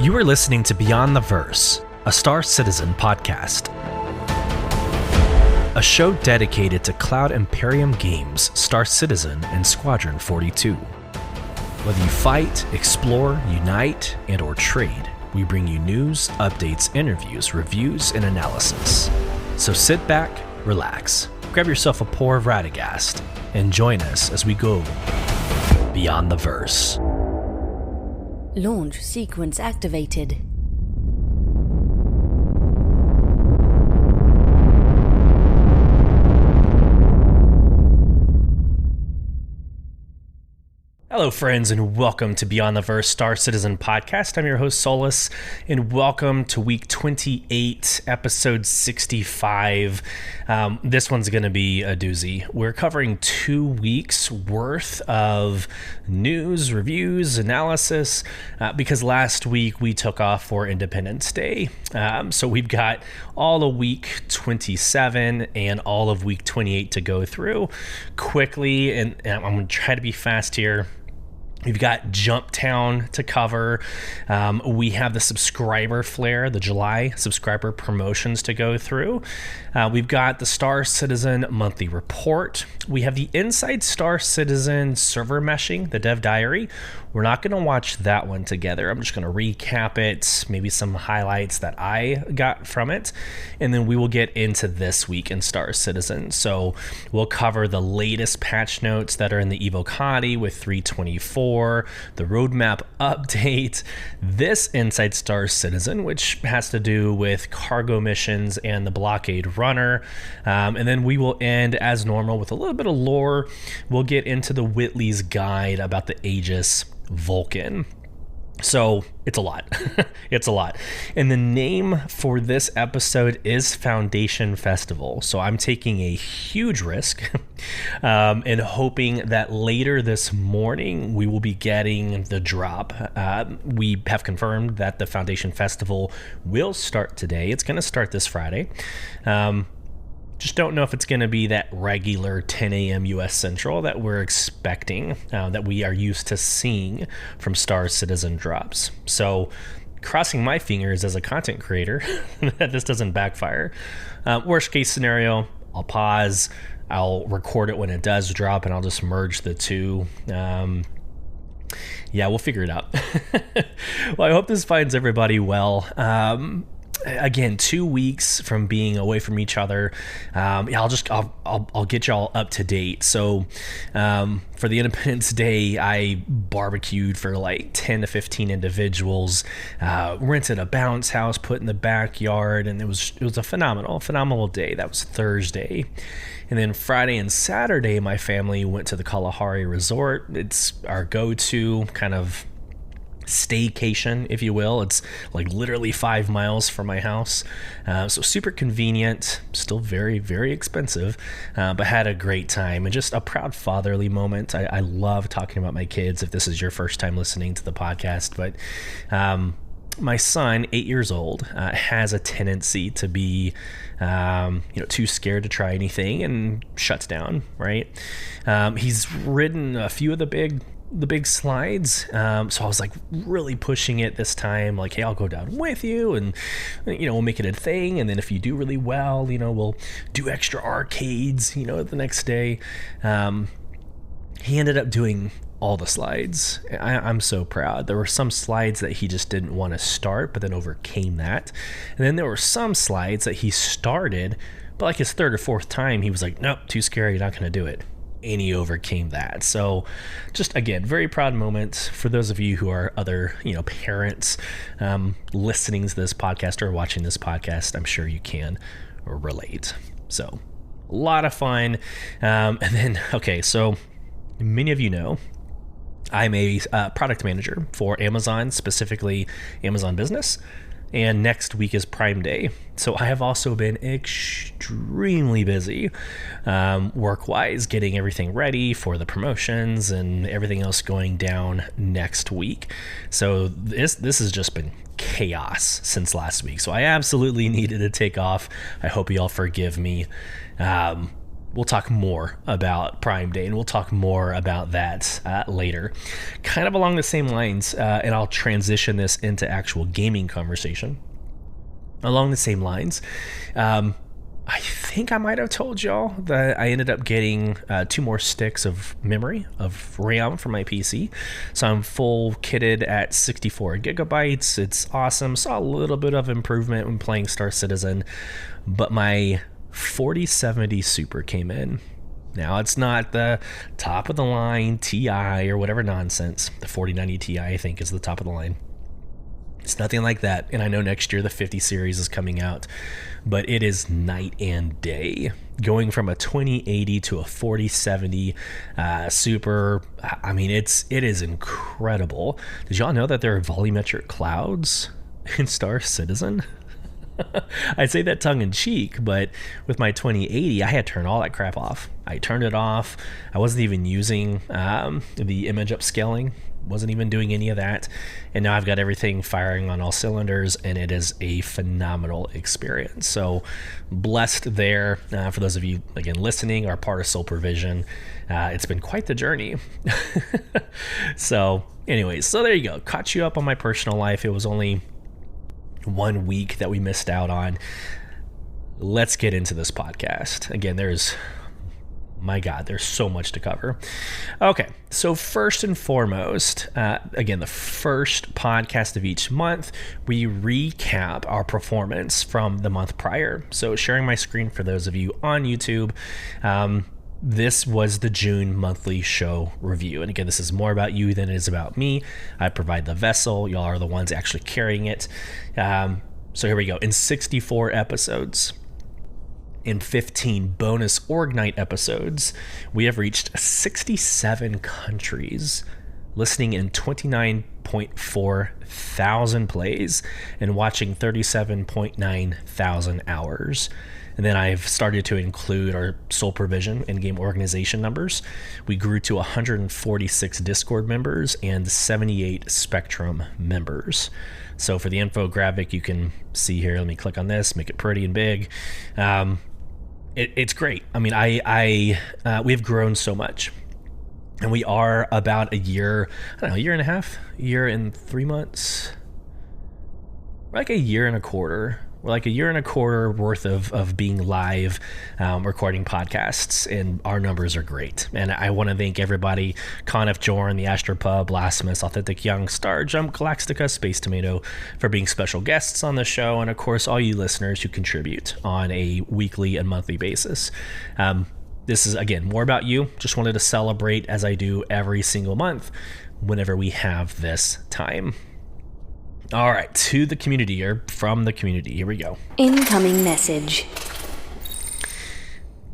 You are listening to Beyond the Verse, a Star Citizen podcast. A show dedicated to Cloud Imperium games, Star Citizen, and Squadron 42. Whether you fight, explore, unite, and or trade, we bring you news, updates, interviews, reviews, and analysis. So sit back, relax, grab yourself a pour of Radegast, and join us as we go Beyond the Verse. Launch sequence activated. Hello, friends, and welcome to Beyond the Verse Star Citizen podcast. I'm your host, Solus, and welcome to week 28, episode 65. This one's going to be a doozy. We're covering 2 weeks worth of news, reviews, analysis, because last week we took off for Independence Day. So we've got all of week 27 and all of week 28 to go through quickly, and I'm going to try to be fast here. We've got Jump Town to cover. We have the subscriber flare, the July subscriber promotions to go through. We've got the Star Citizen monthly report. We have the Inside Star Citizen server meshing, the dev diary. We're not going to watch that one together. I'm just going to recap it, maybe some highlights that I got from it, and then we will get into this week in Star Citizen. So we'll cover the latest patch notes that are in the Evocati with 324, the roadmap update, this Inside Star Citizen, which has to do with cargo missions and the blockade runner, and then we will end as normal with a little bit of lore. We'll get into the Whitley's guide about the Aegis Vulcan. So it's a lot. It's a lot. And the name for this episode is Foundation Festival. So I'm taking a huge risk and hoping that later this morning we will be getting the drop. We have confirmed that the Foundation Festival will start today. It's going to start this Friday. Just don't know if it's going to be that regular 10 a.m. U.S. Central that we're expecting, that we are used to seeing from Star Citizen drops. So crossing my fingers as a content creator that this doesn't backfire. Worst case scenario, I'll pause. I'll record it when it does drop, and I'll just merge the two. Yeah, we'll figure it out. Well, I hope this finds everybody well. Again, 2 weeks from being away from each other. I'll get y'all up to date. So for the Independence Day, I barbecued for like 10 to 15 individuals, rented a bounce house, put in the backyard, and it was a phenomenal day. That was Thursday. And then Friday and Saturday, my family went to the Kalahari Resort. It's our go-to kind of staycation, if you will. It's like literally 5 miles from my house, so super convenient, still very, very expensive, but had a great time and just a proud fatherly moment. I love talking about my kids if this is your first time listening to the podcast, but my son, 8 years old, has a tendency to be too scared to try anything and shuts down, right? He's ridden a few of the big slides, so I was like really pushing it this time, like, hey, I'll go down with you, and we'll make it a thing, and then if you do really well, we'll do extra arcades the next day. He ended up doing all the slides. I'm so proud. There were some slides that he just didn't want to start, but then overcame that, and then there were some slides that he started, but like his third or fourth time he was like, nope, too scary, not gonna do it. And he overcame that. So just, again, very proud moment for those of you who are other, parents listening to this podcast or watching this podcast. I'm sure you can relate. So a lot of fun. And then, okay, so many of you know I'm a product manager for Amazon, specifically Amazon Business. And next week is Prime Day. So I have also been extremely busy work-wise, getting everything ready for the promotions and everything else going down next week. So this has just been chaos since last week. So I absolutely needed to take off. I hope you all forgive me. we'll talk more about Prime Day, and we'll talk more about that later. Kind of along the same lines, and I'll transition this into actual gaming conversation. Along the same lines, I think I might have told y'all that I ended up getting 2 more sticks of memory, of RAM for my PC. So I'm full kitted at 64 gigabytes. It's awesome. Saw a little bit of improvement when playing Star Citizen, but my 4070 Super came in. Now, it's not the top of the line Ti or whatever nonsense. The 4090 Ti, I think, is the top of the line. It's nothing like that. And I know next year the 50 series is coming out, but it is night and day. Going from a 2080 to a 4070 Super, I mean, it is incredible. Did y'all know that there are volumetric clouds in Star Citizen? I say that tongue in cheek, but with my 2080, I had to turn all that crap off. I turned it off. I wasn't even using the image upscaling. Wasn't even doing any of that. And now I've got everything firing on all cylinders, and it is a phenomenal experience. So blessed there. For those of you, again, listening, are part of Supervision. It's been quite the journey. So anyways, so there you go. Caught you up on my personal life. It was only 1 week that we missed out on. Let's get into this podcast. Again, my God, there's so much to cover. Okay, so first and foremost, again, the first podcast of each month, we recap our performance from the month prior. So sharing my screen for those of you on YouTube, this was the June monthly show review. And again, this is more about you than it is about me. I provide the vessel. Y'all are the ones actually carrying it. So here we go. In 64 episodes, in 15 bonus Org Night episodes, we have reached 67 countries, listening in 29.4 thousand plays and watching 37.9 thousand hours. And then I've started to include our Supervision in-game organization numbers. We grew to 146 Discord members and 78 Spectrum members. So for the infographic, you can see here, let me click on this, make it pretty and big. It's great. I mean, we've grown so much. And we are about a year and a half, year and 3 months, like a year and a quarter. We're like a year and a quarter worth of being live, recording podcasts, and our numbers are great. And I want to thank everybody, Conif Jorn, the Astropub, Blasphemous, Authentic Young, Star Jump, Galactica, Space Tomato, for being special guests on the show, and of course all you listeners who contribute on a weekly and monthly basis. This is, again, more about you. Just wanted to celebrate, as I do every single month whenever we have this time. All right, to the community, or from the community. Here we go. Incoming message.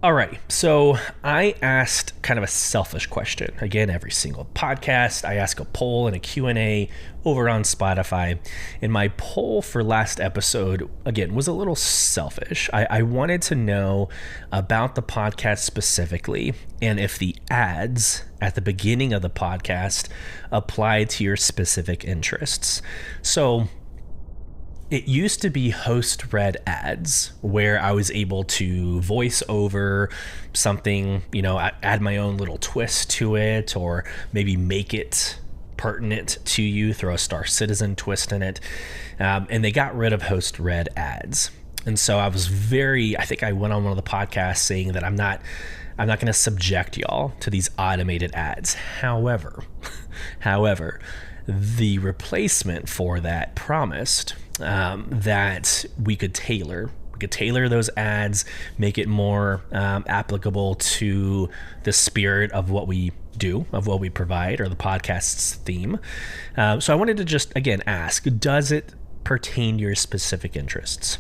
All right, so I asked kind of a selfish question. Again, every single podcast, I ask a poll and a Q&A over on Spotify. And my poll for last episode, again, was a little selfish. I wanted to know about the podcast specifically, and if the ads at the beginning of the podcast apply to your specific interests. So it used to be host read ads where I was able to voice over something, add my own little twist to it, or maybe make it pertinent to you, throw a Star Citizen twist in it. And they got rid of host read ads. And so I think I went on one of the podcasts saying that I'm not going to subject y'all to these automated ads. However, the replacement for that promised that we could tailor those ads, make it more applicable to the spirit of what we do, of what we provide, or the podcast's theme. So I wanted to just, again, ask, does it pertain to your specific interests?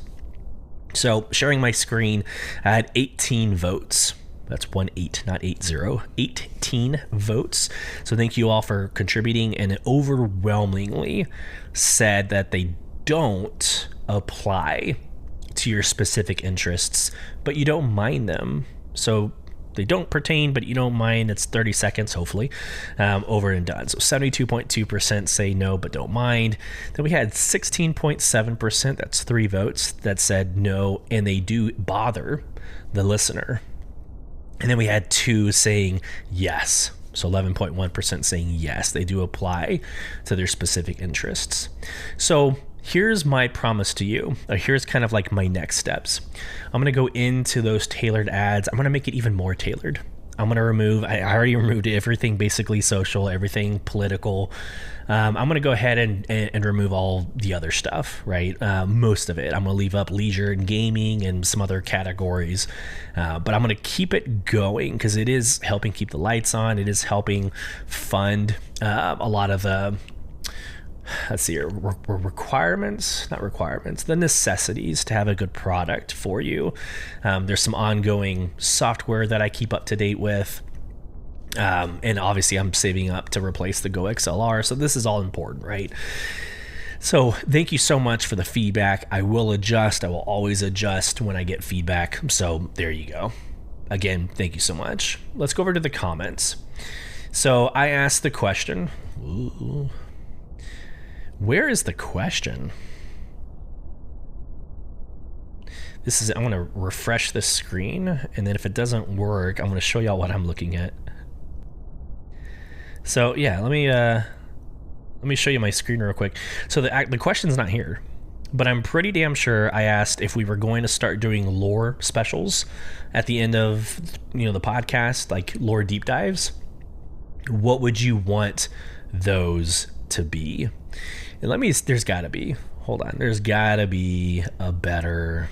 So sharing my screen, I had 18 votes. That's 18, not 80. 18 votes. So thank you all for contributing, and it overwhelmingly said that they don't apply to your specific interests, but you don't mind them. So they don't pertain, but you don't mind. It's 30 seconds, hopefully, over and done. So 72.2% say no, but don't mind. Then we had 16.7%, that's 3 votes, that said no, and they do bother the listener. And then we had 2 saying yes. So 11.1% saying yes, they do apply to their specific interests. So here's my promise to you. Here's kind of like my next steps. I'm going to go into those tailored ads. I'm going to make it even more tailored. I'm going to remove, I already removed everything basically social, everything political. I'm going to go ahead and remove all the other stuff, right? Most of it. I'm going to leave up leisure and gaming and some other categories. But I'm going to keep it going because it is helping keep the lights on. It is helping fund a lot of the, let's see here, the necessities to have a good product for you. There's some ongoing software that I keep up to date with. And obviously I'm saving up to replace the Go XLR. So this is all important, right? So thank you so much for the feedback. I will adjust. I will always adjust when I get feedback. So there you go. Again, thank you so much. Let's go over to the comments. So I asked the question. Ooh. Where is the question? I'm going to refresh the screen, and then if it doesn't work, I'm going to show y'all what I'm looking at. So yeah, let me show you my screen real quick. So the question's not here, but I'm pretty damn sure I asked if we were going to start doing lore specials at the end of the podcast, like lore deep dives. What would you want those to be? And there's gotta be a better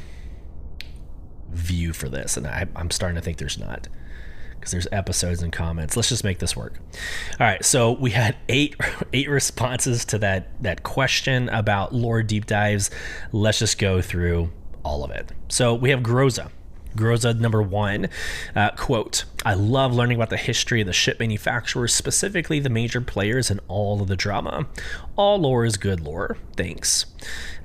view for this. And I'm starting to think there's not, because there's episodes and comments. Let's just make this work. All right. So we had eight responses to that question about lore deep dives. Let's just go through all of it. So we have Groza number 1, quote, "I love learning about the history of the ship manufacturers, specifically the major players and all of the drama. All lore is good lore. Thanks."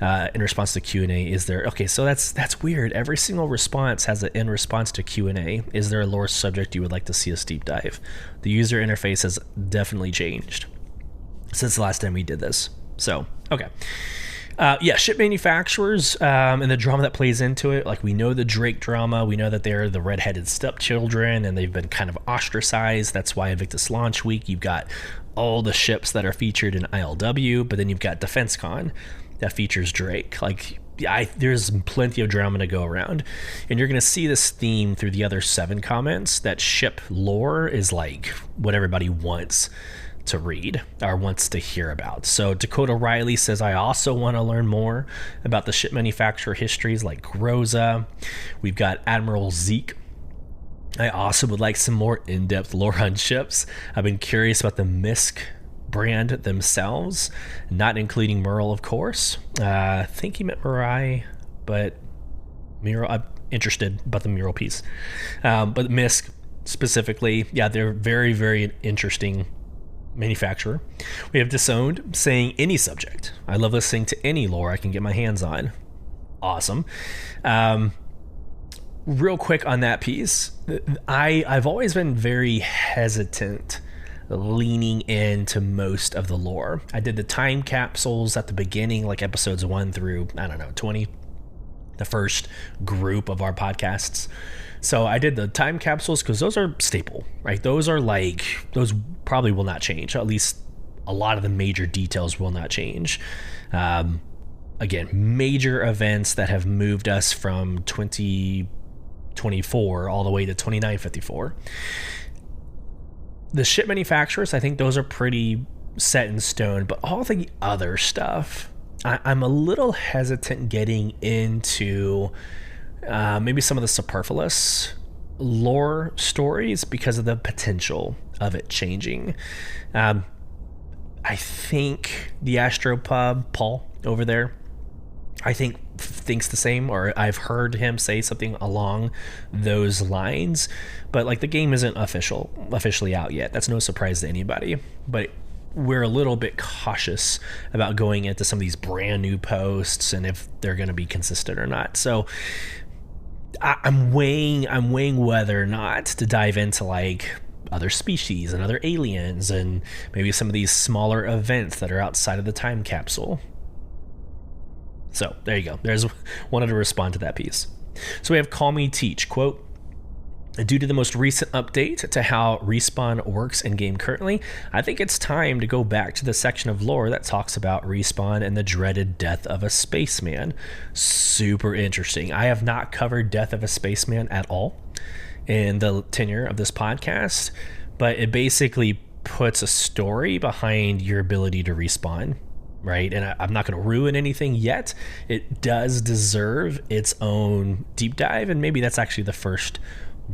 In response to Q&A, okay, so that's weird. Every single response has an in response to Q&A. Is there a lore subject you would like to see us deep dive? The user interface has definitely changed since the last time we did this. So, okay. Ship manufacturers and the drama that plays into it. Like, we know the Drake drama. We know that they're the redheaded stepchildren and they've been kind of ostracized. That's why Invictus Launch Week, you've got all the ships that are featured in ILW, but then you've got DefenseCon that features Drake. Like, there's plenty of drama to go around. And you're going to see this theme through the other 7 comments, that ship lore is like what everybody wants to read or wants to hear about. So Dakota Riley says, "I also want to learn more about the ship manufacturer histories like Groza." We've got Admiral Zeke. "I also would like some more in-depth lore on ships. I've been curious about the Misk brand themselves, not including Merle, of course." I think he meant Mirai, but Mural, I'm interested about the Mural piece. But Misk specifically, yeah, they're very, very interesting manufacturer. We have Disowned saying, "Any subject. I love listening to any lore I can get my hands on." Awesome. Real quick on that piece, I've always been very hesitant leaning into most of the lore. I did the time capsules at the beginning, like episodes 1 through, 20, the first group of our podcasts. So I did the time capsules because those are staple, right? Those probably will not change. At least a lot of the major details will not change. Again, major events that have moved us from 2024 all the way to 2954. The ship manufacturers, I think those are pretty set in stone, but all the other stuff, I'm a little hesitant getting into maybe some of the superfluous lore stories because of the potential of it changing. I think the Astropub, Paul over there, I think thinks the same, or I've heard him say something along those lines. But like, the game isn't officially out yet. That's no surprise to anybody. But we're a little bit cautious about going into some of these brand new posts and if they're going to be consistent or not. So I'm weighing whether or not to dive into like other species and other aliens and maybe some of these smaller events that are outside of the time capsule. So there you go. Wanted to respond to that piece. So we have Call Me Teach, quote, Due to the most recent update to how Respawn works in-game currently, I think it's time to go back to the section of lore that talks about Respawn and the dreaded death of a spaceman. Super interesting. I have not covered Death of a Spaceman at all in the tenure of this podcast, but it basically puts a story behind your ability to respawn, right? And I'm not going to ruin anything yet. It does deserve its own deep dive, and maybe that's actually the first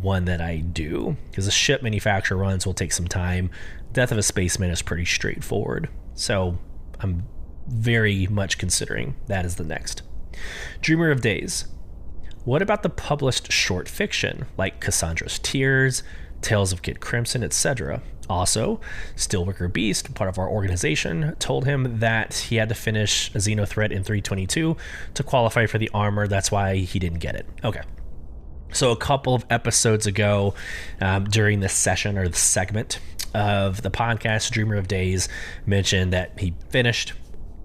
one that I do, because the ship manufacturer runs will take some time. Death of a Spaceman is pretty straightforward, so I'm very much considering that as the next. Dreamer of Days. What about the published short fiction like Cassandra's Tears, Tales of Kid Crimson, etc.? Also, Steelworker Beast, part of our organization, told him that he had to finish a Xenothreat in 322 to qualify for the armor. That's why he didn't get it. Okay. So a couple of episodes ago, during this session or the segment of the podcast, Dreamer of Days mentioned that he finished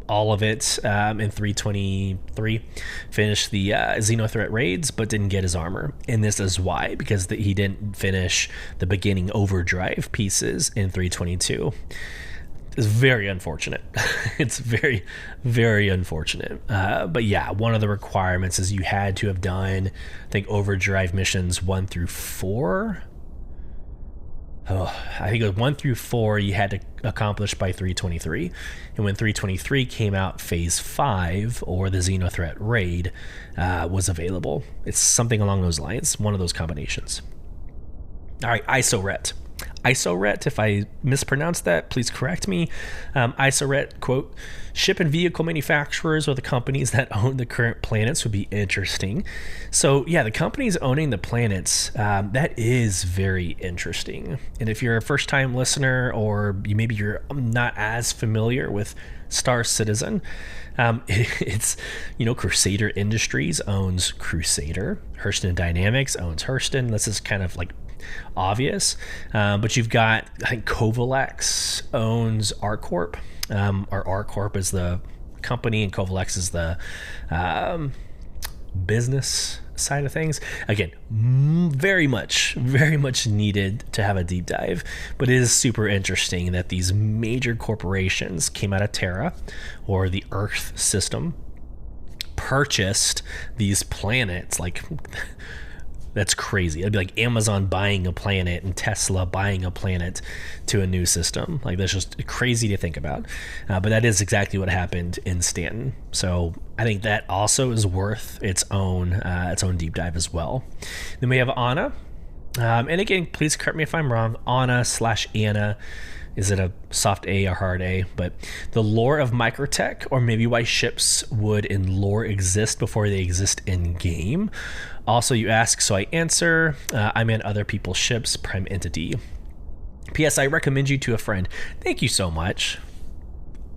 all of it in 323, finished the Xenothreat raids, but didn't get his armor. And this is why, because he didn't finish the beginning overdrive pieces in 322. It's very unfortunate. It's very, very unfortunate. But yeah, one of the requirements is you had to have done, I think, overdrive missions 1 through 4. I think it was 1 through 4 you had to accomplish by 323. And when 323 came out, Phase 5, or the Xenothreat raid, was available. It's something along those lines, one of those combinations. All right, ISORET. ISORET, if I mispronounced that, please correct me. ISORET, quote, ship and vehicle manufacturers or the companies that own the current planets would be interesting. So yeah, the companies owning the planets, that is very interesting. And if you're a first-time listener, or maybe you're not as familiar with Star Citizen, it's, Crusader Industries owns Crusader. Hurston Dynamics owns Hurston. This is kind of like obvious, but you've got, I think, Covalex owns ArcCorp, or ArcCorp is the company and Covalex is the business side of things. Again, very much needed to have a deep dive, but it is super interesting that these major corporations came out of Terra, or the Earth system, purchased these planets. Like, that's crazy. It'd be like Amazon buying a planet and Tesla buying a planet to a new system. Like, that's just crazy to think about. But that is exactly what happened in Stanton. So I think that also is worth its own deep dive as well. Then we have Anna. And again, please correct me if I'm wrong. Anna/Anna. Is it a soft A or hard A? But the lore of Microtech, or maybe why ships would in lore exist before they exist in game. Also, you ask, so I answer. I'm in other people's ships, prime entity. P.S. I recommend you to a friend. Thank you so much.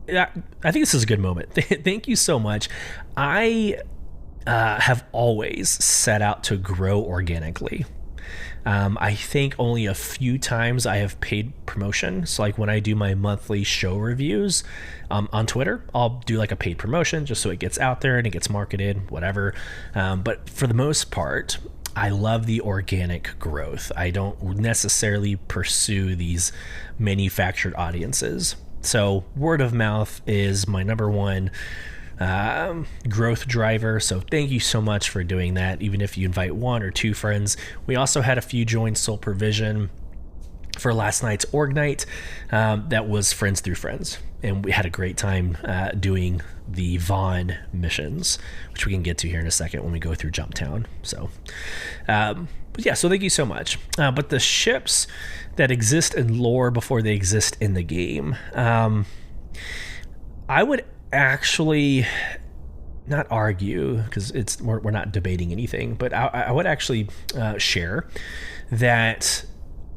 I think this is a good moment. Thank you so much. I have always set out to grow organically. I think only a few times I have paid promotion. So like when I do my monthly show reviews on Twitter, I'll do like a paid promotion just so it gets out there and it gets marketed, whatever. But for the most part, I love the organic growth. I don't necessarily pursue these manufactured audiences. So word of mouth is my number one growth driver. So thank you so much for doing that, even if you invite 1 or 2 friends. We also had a few join Soul Provision for last night's Org Night. That was friends through friends, and we had a great time doing the Vaughn missions, which we can get to here in a second when we go through Jumptown. So but yeah, so thank you so much. But the ships that exist in lore before they exist in the game, I would actually not argue, because we're not debating anything, but I would actually share that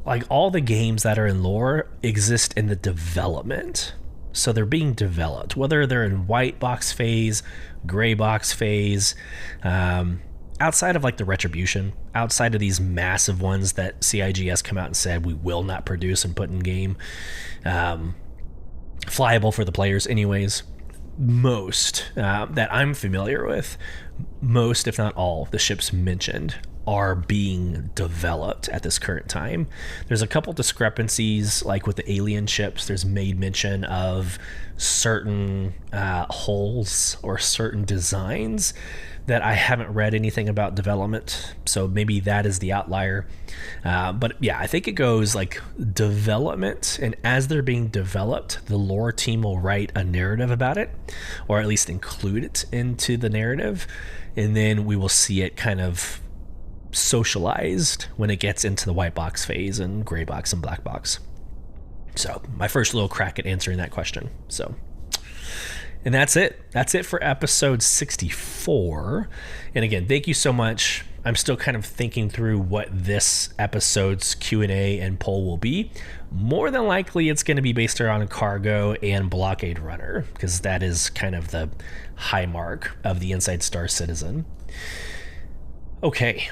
like all the games that are in lore exist in the development. So they're being developed, whether they're in white box phase, gray box phase, outside of like the Retribution, outside of these massive ones that CIG come out and said we will not produce and put in game, flyable for the players anyways. Most that I'm familiar with most, if not all, of the ships mentioned are being developed at this current time. There's a couple discrepancies, like with the alien ships. There's made mention of certain hulls or certain designs that I haven't read anything about development, so maybe that is the outlier. But yeah, I think it goes like development, and as they're being developed, the lore team will write a narrative about it, or at least include it into the narrative, and then we will see it kind of socialized when it gets into the white box phase and gray box and black box. So my first little crack at answering that question. And that's it. That's it for episode 64. And again, thank you so much. I'm still kind of thinking through what this episode's Q&A and poll will be. More than likely, it's going to be based around cargo and blockade runner, because that is kind of the high mark of the Inside Star Citizen. Okay,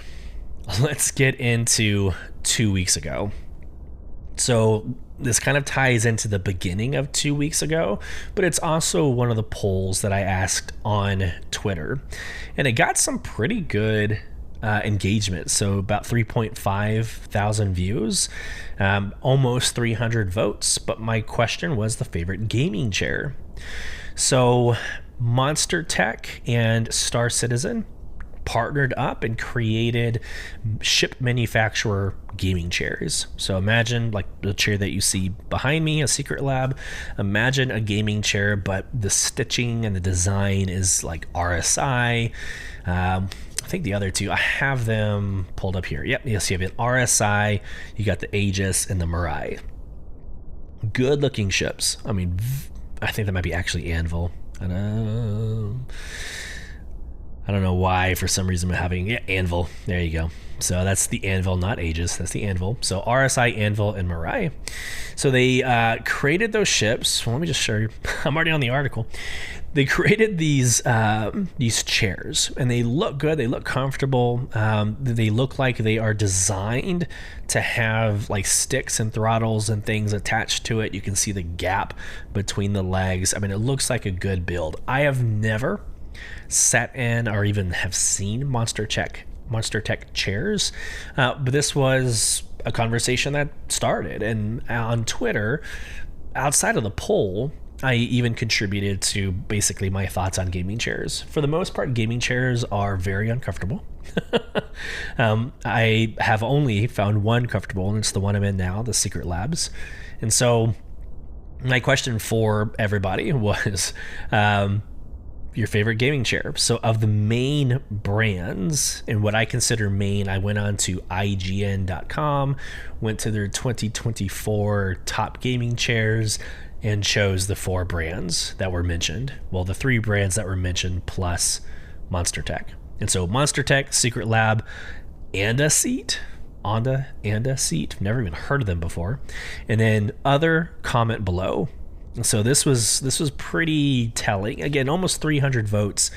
let's get into 2 weeks ago. So this kind of ties into the beginning of 2 weeks ago, but it's also one of the polls that I asked on Twitter, and it got some pretty good engagement. So about 3.5 thousand views, almost 300 votes. But my question was the favorite gaming chair. So Monster Tech and Star Citizen partnered up and created ship manufacturer gaming chairs. So imagine like the chair that you see behind me, a Secret Lab. Imagine a gaming chair, but the stitching and the design is like RSI. I think the other two, I have them pulled up here. Yep, yes, you have an RSI, you got the Aegis and the Mirai. Good looking ships. I mean, I think that might be actually Anvil. I don't know why, for some reason, I'm having Anvil. There you go. So that's the Anvil, not Aegis. That's the Anvil. So RSI, Anvil, and Mirai. So they created those ships. Well, let me just show you. I'm already on the article. They created these chairs, and they look good. They look comfortable. They look like they are designed to have like sticks and throttles and things attached to it. You can see the gap between the legs. I mean, it looks like a good build. I have never sat in or even have seen Monster Tech chairs, but this was a conversation that started, and on Twitter, outside of the poll, I even contributed to basically my thoughts on gaming chairs. For the most part, gaming chairs are very uncomfortable. I have only found one comfortable, and it's the one I'm in now, the Secret Labs. And so my question for everybody was, your favorite gaming chair. So of the main brands, and what I consider main, I went on to IGN.com, went to their 2024 top gaming chairs, and chose the 4 brands that were mentioned. Well, the 3 brands that were mentioned plus Monster Tech. And so Monster Tech, Secret Lab, and a seat. Onda and a seat. Never even heard of them before. And then other, comment below. So this was pretty telling. Again, almost 300 votes.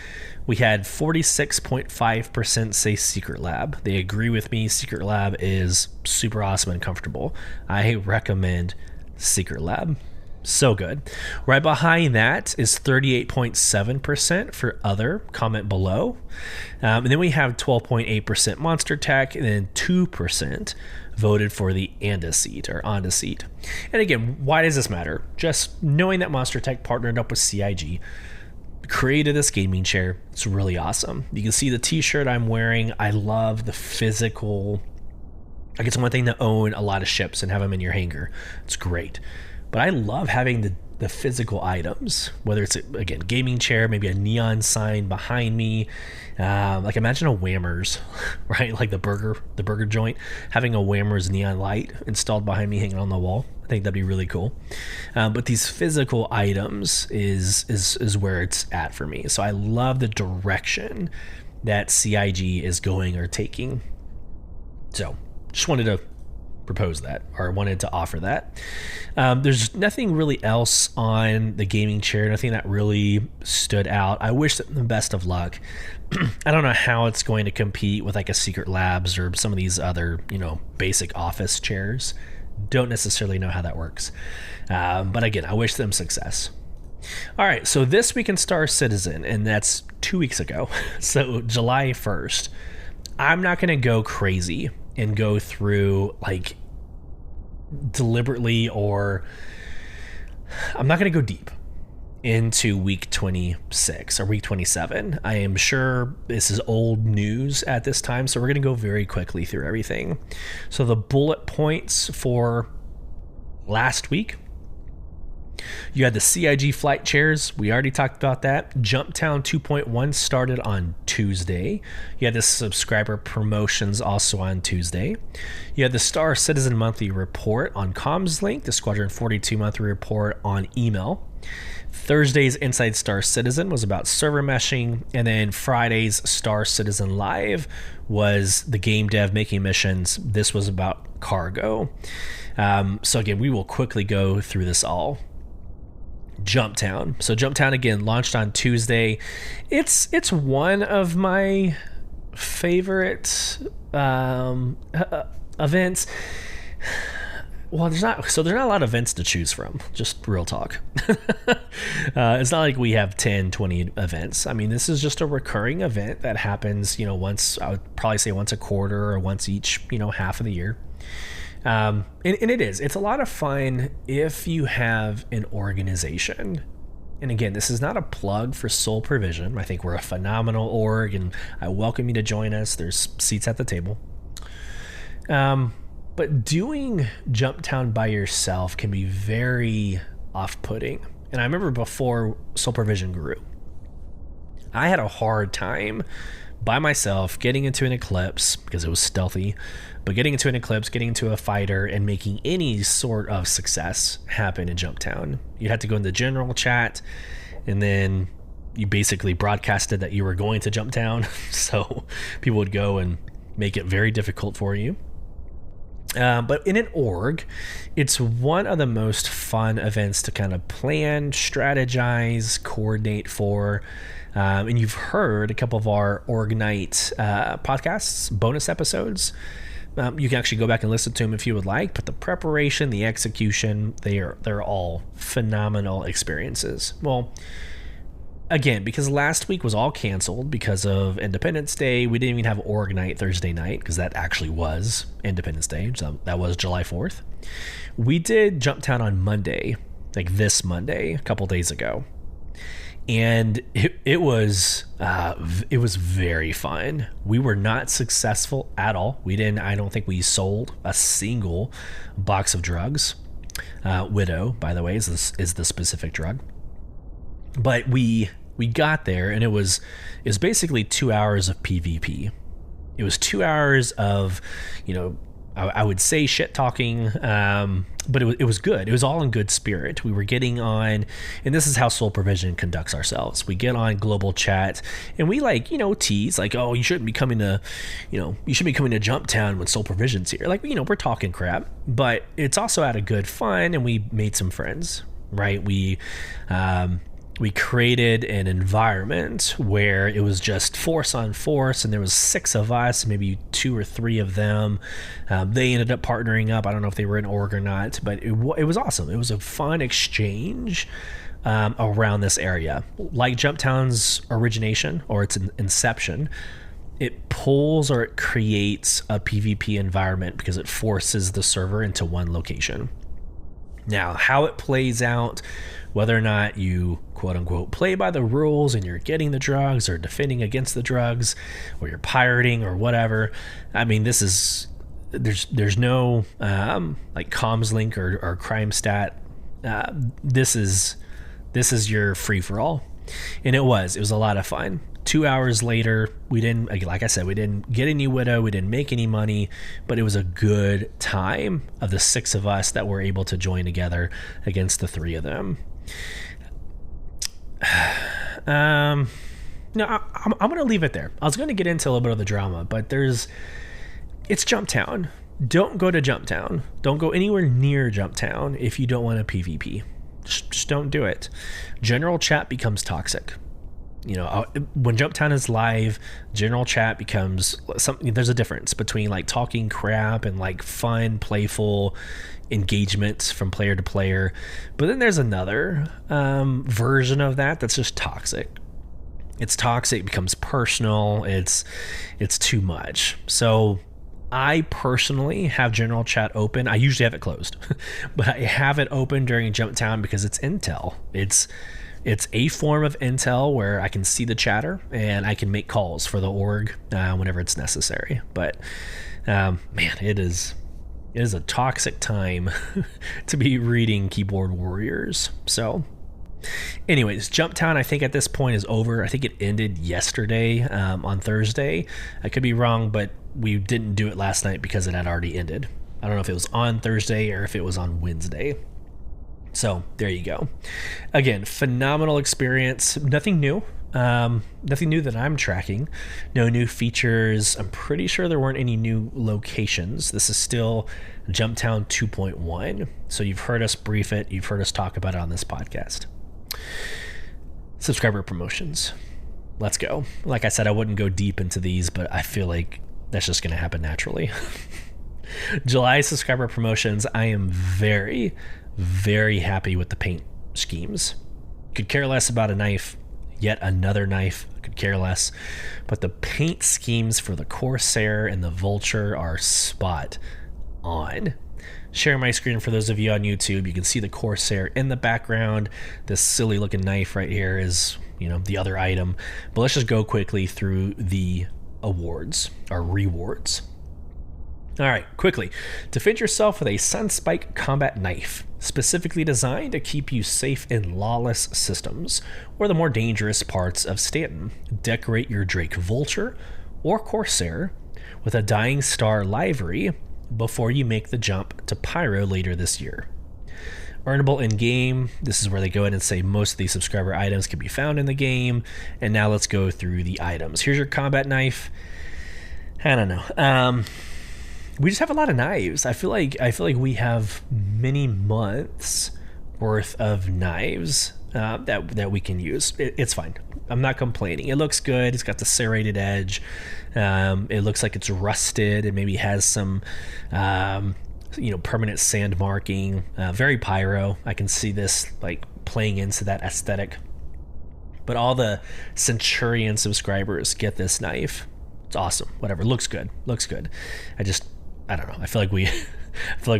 We had 46.5% say Secret Lab. They agree with me. Secret Lab is super awesome and comfortable. I recommend Secret Lab. So good. Right behind that is 38.7% for other, comment below. And then we have 12.8% Monster Tech, and then 2% voted for the Anda seat or Onda seat. And again, why does this matter? Just knowing that Monster Tech partnered up with CIG, created this gaming chair. It's really awesome. You can see the t-shirt I'm wearing. I love the physical. Like, it's one thing to own a lot of ships and have them in your hangar. It's great. But I love having the physical items, whether it's, again, gaming chair, maybe a neon sign behind me. Like, imagine a Whammers, right? Like the burger joint, having a Whammers neon light installed behind me hanging on the wall. I think that'd be really cool. But these physical items is where it's at for me. So I love the direction that CIG is going or taking. So just wanted to propose that, or wanted to offer that. There's nothing really else on the gaming chair, nothing that really stood out. I wish them the best of luck. I don't know how it's going to compete with like a Secret Labs or some of these other, basic office chairs. Don't necessarily know how that works. But again, I wish them success. All right, so this week in Star Citizen, and that's 2 weeks ago, so July 1st, I'm not going to go crazy and go through like deliberately, or I'm not going to go deep into week 26 or week 27. I am sure this is old news at this time, so we're going to go very quickly through everything. So the bullet points for last week: you had the CIG flight chairs. We already talked about that. Jumptown 2.1 started on Tuesday. You had the subscriber promotions also on Tuesday. You had the Star Citizen monthly report on CommsLink, the Squadron 42 monthly report on email. Thursday's Inside Star Citizen was about server meshing, and then Friday's Star Citizen Live was the game dev making missions. This was about cargo. So again, we will quickly go through this all. Jumptown. So Jumptown again launched on Tuesday. It's one of my favorite events. Well, there's not a lot of events to choose from. Just real talk. It's not like we have 10, 20 events. I mean, this is just a recurring event that happens, once, I would probably say once a quarter or once each, half of the year. And it's a lot of fun if you have an organization. And again, this is not a plug for Sole Provision. I think we're a phenomenal org, and I welcome you to join us. There's seats at the table. But doing Jumptown by yourself can be very off-putting. And I remember before Sole Provision grew, I had a hard time by myself getting into an Eclipse because it was stealthy, but getting into an Eclipse, getting into a fighter, and making any sort of success happen in Jumptown. You'd have to go in the general chat, and then you basically broadcasted that you were going to Jumptown, so people would go and make it very difficult for you. But in an org, it's one of the most fun events to kind of plan, strategize, coordinate for. And you've heard a couple of our Org Night podcasts, bonus episodes. You can actually go back and listen to them if you would like, but the preparation, the execution, they're all phenomenal experiences. Well, again, because last week was all canceled because of Independence Day, we didn't even have Org Night Thursday night because that actually was Independence Day. So that was July 4th. We did Jumptown on Monday, like this Monday, a couple days ago. And it was very fun. We were not successful at all. I don't think we sold a single box of drugs. Widow, by the way, is the specific drug. But we got there, and it was basically 2 hours of PvP. It was 2 hours of, I would say shit talking, but it was good. It was all in good spirit. We were getting on, and this is how Sole Provision conducts ourselves. We get on global chat, and we tease like, oh, you shouldn't be coming to Jumptown when Sole Provision's here. Like, we're talking crap, but it's also out of good fun, and we made some friends, right? We created an environment where it was just force on force, and there was 6 of us, maybe 2 or 3 of them. They ended up partnering up. I don't know if they were in org or not, but it was awesome. It was a fun exchange around this area. Like Jumptown's origination or its inception, it pulls or it creates a PvP environment because it forces the server into one location. Now, how it plays out, whether or not you quote-unquote play by the rules and you're getting the drugs or defending against the drugs or you're pirating or whatever, I mean, there's no like CommsLink or crime stat. This is your free-for-all. And it was a lot of fun. 2 hours later, we didn't get any Widow, we didn't make any money, but it was a good time of the 6 of us that were able to join together against the 3 of them. I'm going to leave it there. I was going to get into a little bit of the drama, but it's Jumptown. Don't go to Jumptown. Don't go anywhere near Jumptown if you don't want a PvP. Just don't do it. General chat becomes toxic. when Jumptown is live, general chat becomes something. There's a difference between like talking crap and like fun, playful engagement from player to player. But then there's another version of that that's just toxic. It's toxic, it becomes personal. It's too much. So I personally have general chat open. I usually have it closed, but I have it open during Jumptown because it's intel. It's a form of intel where I can see the chatter and I can make calls for the org whenever it's necessary. But man, it is a toxic time to be reading Keyboard Warriors. So anyways, Jumptown I think at this point is over. I think it ended yesterday on Thursday. I could be wrong, but we didn't do it last night because it had already ended. I don't know if it was on Thursday or if it was on Wednesday. So there you go. Again, phenomenal experience. Nothing new. Nothing new that I'm tracking. No new features. I'm pretty sure there weren't any new locations. This is still Jumptown 2.1. So you've heard us brief it. You've heard us talk about it on this podcast. Subscriber promotions. Let's go. Like I said, I wouldn't go deep into these, but I feel like that's just going to happen naturally. July subscriber promotions. I am very, very happy with the paint schemes. Could care less about a knife, yet another knife. Could care less. But the paint schemes for the Corsair and the Vulture are spot on. Share my screen for those of you on YouTube. You can see the Corsair in the background. This silly looking knife right here is, the other item. But let's just go quickly through the awards or rewards. All right, quickly. Defend yourself with a Sunspike combat knife, specifically designed to keep you safe in lawless systems or the more dangerous parts of Stanton. Decorate your Drake Vulture or Corsair with a Dying Star livery before you make the jump to Pyro later this year. Earnable in-game. This is where they go in and say most of these subscriber items can be found in the game. And now let's go through the items. Here's your combat knife. I don't know. We just have a lot of knives. I feel like we have many months worth of knives that we can use. It's fine. I'm not complaining. It looks good. It's got the serrated edge. It looks like it's rusted. It maybe has some permanent sand marking. Very pyro. I can see this like playing into that aesthetic. But all the Centurion subscribers get this knife. It's awesome. Whatever. Looks good. I don't know. I feel like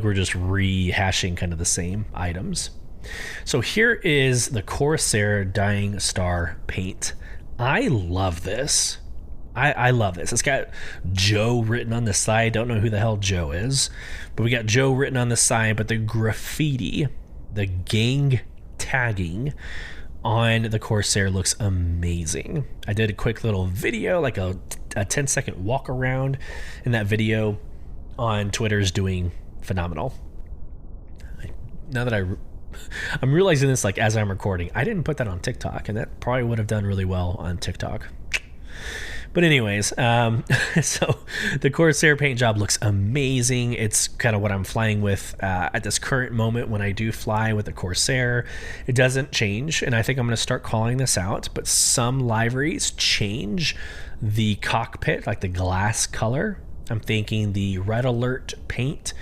we're just rehashing kind of the same items. So here is the Corsair Dying Star paint. I love this. I love this. It's got Joe written on the side. Don't know who the hell Joe is, but we got Joe written on the side. But the graffiti, the gang tagging on the Corsair looks amazing. I did a quick little video, like a 10-second walk around in that video on Twitter is doing phenomenal. Now that I'm realizing this like as I'm recording, I didn't put that on TikTok, and that probably would have done really well on TikTok. But anyways, so the Corsair paint job looks amazing. It's kind of what I'm flying with at this current moment when I do fly with the Corsair. It doesn't change, and I think I'm going to start calling this out, but some liveries change the cockpit, like the glass color. I'm thinking the Red Alert paint,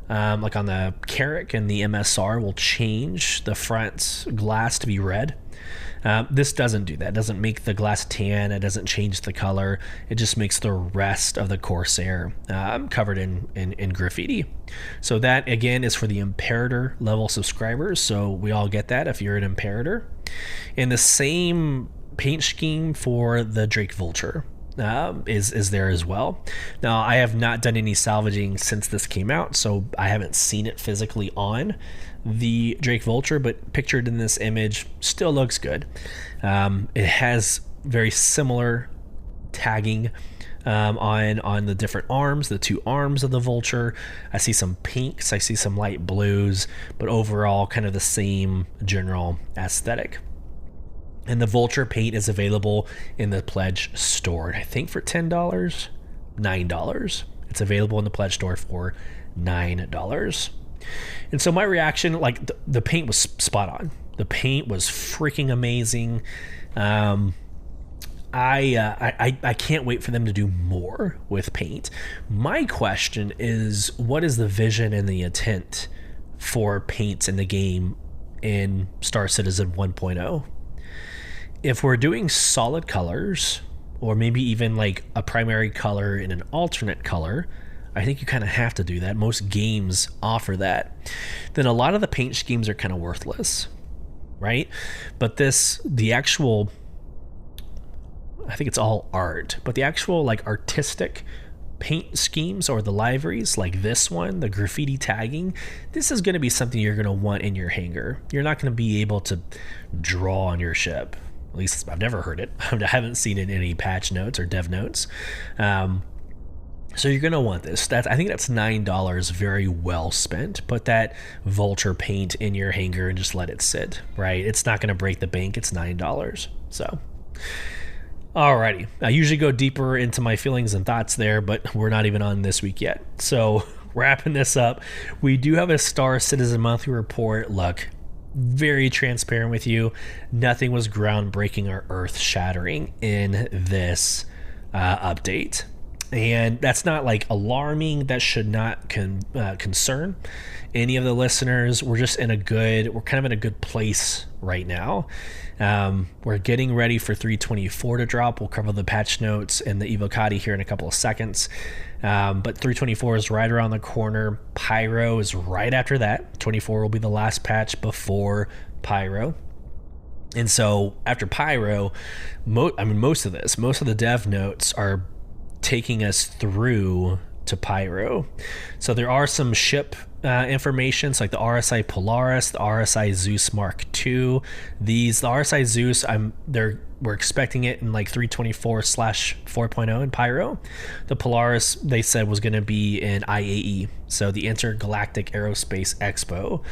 like on the Carrack and the MSR, will change the front glass to be red. This doesn't do that. It doesn't make the glass tan. It doesn't change the color. It just makes the rest of the Corsair covered in graffiti. So that, again, is for the Imperator level subscribers. So we all get that if you're an Imperator. And the same paint scheme for the Drake Vulture is there as well. Now, I have not done any salvaging since this came out, so I haven't seen it physically on the Drake Vulture, but pictured in this image still looks good. It has very similar tagging on the different arms, the two arms of the Vulture. I see some pinks, I see some light blues, but overall kind of the same general aesthetic. And the Vulture paint is available in the Pledge store, I think for $10, $9. It's available in the Pledge store for $9. And so my reaction, like the paint was spot on. The paint was freaking amazing. I can't wait for them to do more with paint. My question is, what is the vision and the intent for paints in the game in Star Citizen 1.0? If we're doing solid colors, or maybe even like a primary color and an alternate color, I think you kind of have to do that. Most games offer that. Then a lot of the paint schemes are kind of worthless, right? But the actual, I think it's all art, but the actual like artistic paint schemes or the liveries like this one, the graffiti tagging, this is going to be something you're going to want in your hangar. You're not going to be able to draw on your ship. At least I've never heard it. I haven't seen it in any patch notes or dev notes. So you're going to want this. I think that's $9 very well spent. Put that vulture paint in your hangar and just let it sit, right? It's not going to break the bank. It's $9. So, alrighty. I usually go deeper into my feelings and thoughts there, but we're not even on this week yet. So wrapping this up, we do have a Star Citizen monthly report. Look, very transparent with you. Nothing was groundbreaking or earth-shattering in this update. And that's not like alarming. That should not concern any of the listeners. We're just kind of in a good place right now. We're getting ready for 324 to drop. We'll cover the patch notes and the Evocati here in a couple of seconds. But 324 is right around the corner. Pyro is right after that. 24 will be the last patch before Pyro. And so after Pyro, most of the dev notes are taking us through to Pyro. So there are some ship information, so like the RSI Polaris, the RSI Zeus Mark II. The RSI Zeus, we're expecting it in like 324/4.0 in Pyro. The Polaris, they said, was going to be in IAE, so the Intergalactic Aerospace Expo,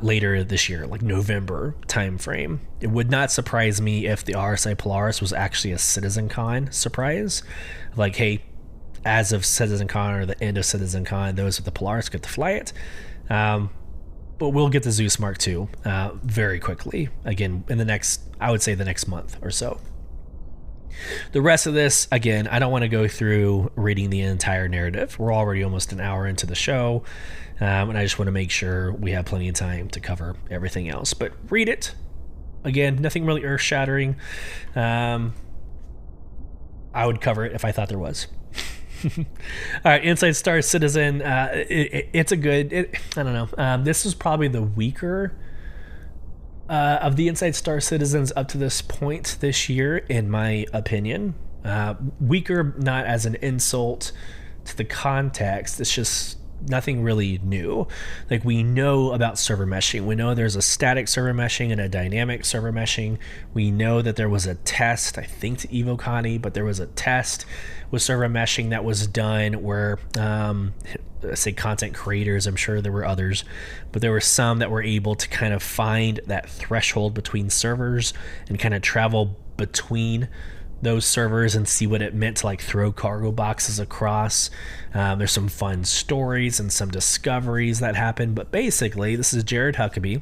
later this year, like November timeframe. It would not surprise me if the RSI Polaris was actually a CitizenCon surprise. Like, hey, as of CitizenCon or the end of CitizenCon, those with the Polaris get to fly it. But we'll get the Zeus Mark II very quickly. Again, in the next month or so. The rest of this, again, I don't want to go through reading the entire narrative. We're already almost an hour into the show. And I just want to make sure we have plenty of time to cover everything else. But read it. Again, nothing really earth-shattering. I would cover it if I thought there was. All right, Inside Star Citizen. It's a good. I don't know. This is probably the weaker of the Inside Star Citizens up to this point this year, in my opinion. Weaker, not as an insult to the context. It's just nothing really new. Like, we know about server meshing. We know there's a static server meshing and a dynamic server meshing. We know that there was a test, I think to Evocati, but there was a test with server meshing that was done where, say, content creators, I'm sure there were others, but there were some that were able to kind of find that threshold between servers and kind of travel between those servers and see what it meant to like throw cargo boxes across. There's some fun stories and some discoveries that happened, but basically this is Jared Huckabee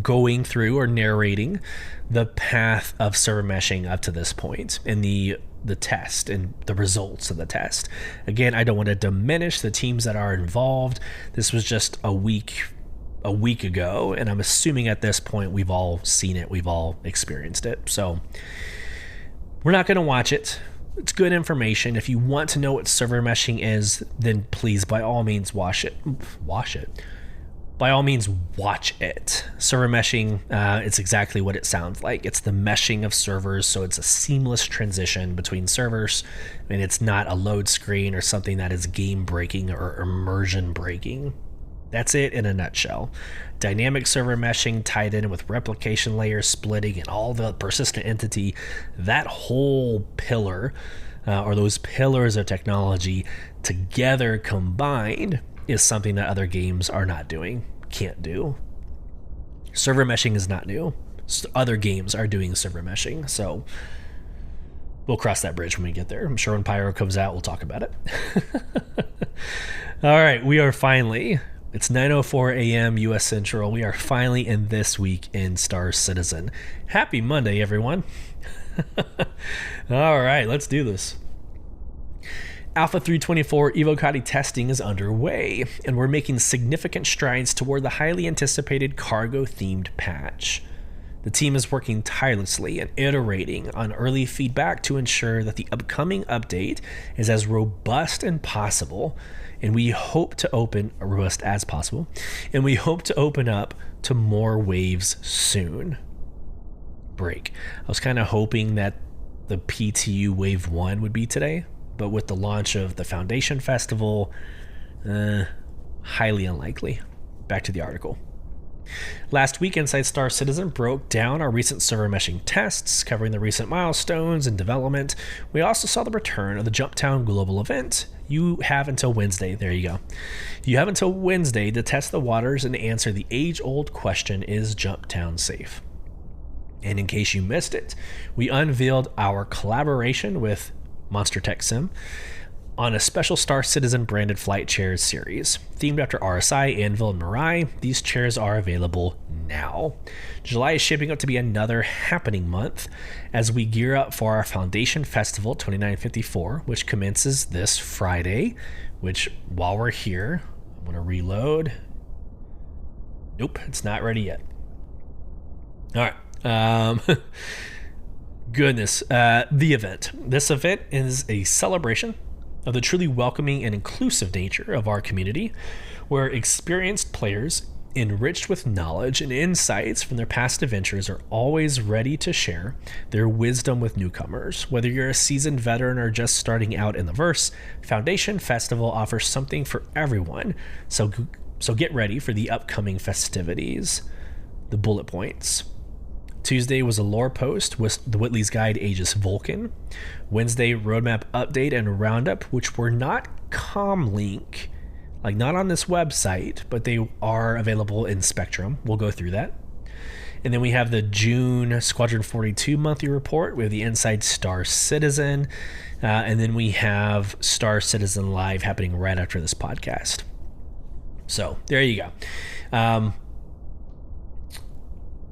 going through or narrating the path of server meshing up to this point in the test and the results of the test. Again, I don't want to diminish the teams that are involved. This was just a week ago, and I'm assuming at this point we've all seen it, we've all experienced it. So we're not going to watch it. It's good information. If you want to know what server meshing is, then please, by all means, watch it. By all means, watch it. Server meshing, it's exactly what it sounds like. It's the meshing of servers, so it's a seamless transition between servers. I mean, it's not a load screen or something that is game-breaking or immersion-breaking. That's it in a nutshell. Dynamic server meshing tied in with replication layer splitting and all the persistent entity, that whole pillar, or those pillars of technology together combined, is something that other games are not doing, can't do. Server meshing is not new. Other games are doing server meshing, so we'll cross that bridge when we get there. I'm sure when Pyro comes out, we'll talk about it. All right, we are finally It's 9:04 a.m. U.S. Central. We are finally in this week in Star Citizen. Happy Monday, everyone. All right, let's do this. Alpha 324 Evocati testing is underway, and we're making significant strides toward the highly anticipated cargo-themed patch. The team is working tirelessly and iterating on early feedback to ensure that the upcoming update is as robust as possible, and we hope to open up to more waves soon. Break. I was kind of hoping that the PTU Wave 1 would be today, but with the launch of the Foundation Festival, highly unlikely. Back to the article. Last week, Inside Star Citizen broke down our recent server meshing tests, covering the recent milestones and development. We also saw the return of the Jumptown Global event. You have until Wednesday. There you go. You have until Wednesday to test the waters and answer the age-old question, is Jumptown safe? And in case you missed it, we unveiled our collaboration with Monster Tech Sim on a special Star Citizen branded flight chairs series. Themed after RSI, Anvil, and Mirai, these chairs are available now. July is shaping up to be another happening month as we gear up for our Foundation Festival 2954, which commences this Friday, which while we're here, I'm going to reload. Nope, it's not ready yet. All right. Goodness. The event. This event is a celebration of the truly welcoming and inclusive nature of our community, where experienced players, enriched with knowledge and insights from their past adventures, are always ready to share their wisdom with newcomers. Whether you're a seasoned veteran or just starting out in the verse, Foundation Festival offers something for everyone. So get ready for the upcoming festivities. The bullet points. Tuesday was a lore post with the Whitley's Guide Aegis Vulcan. Wednesday, roadmap update and roundup, which were not comlink, like not on this website, but they are available in Spectrum. We'll go through that. And then we have the June Squadron 42 monthly report with the Inside Star Citizen. And then we have Star Citizen Live happening right after this podcast. So there you go.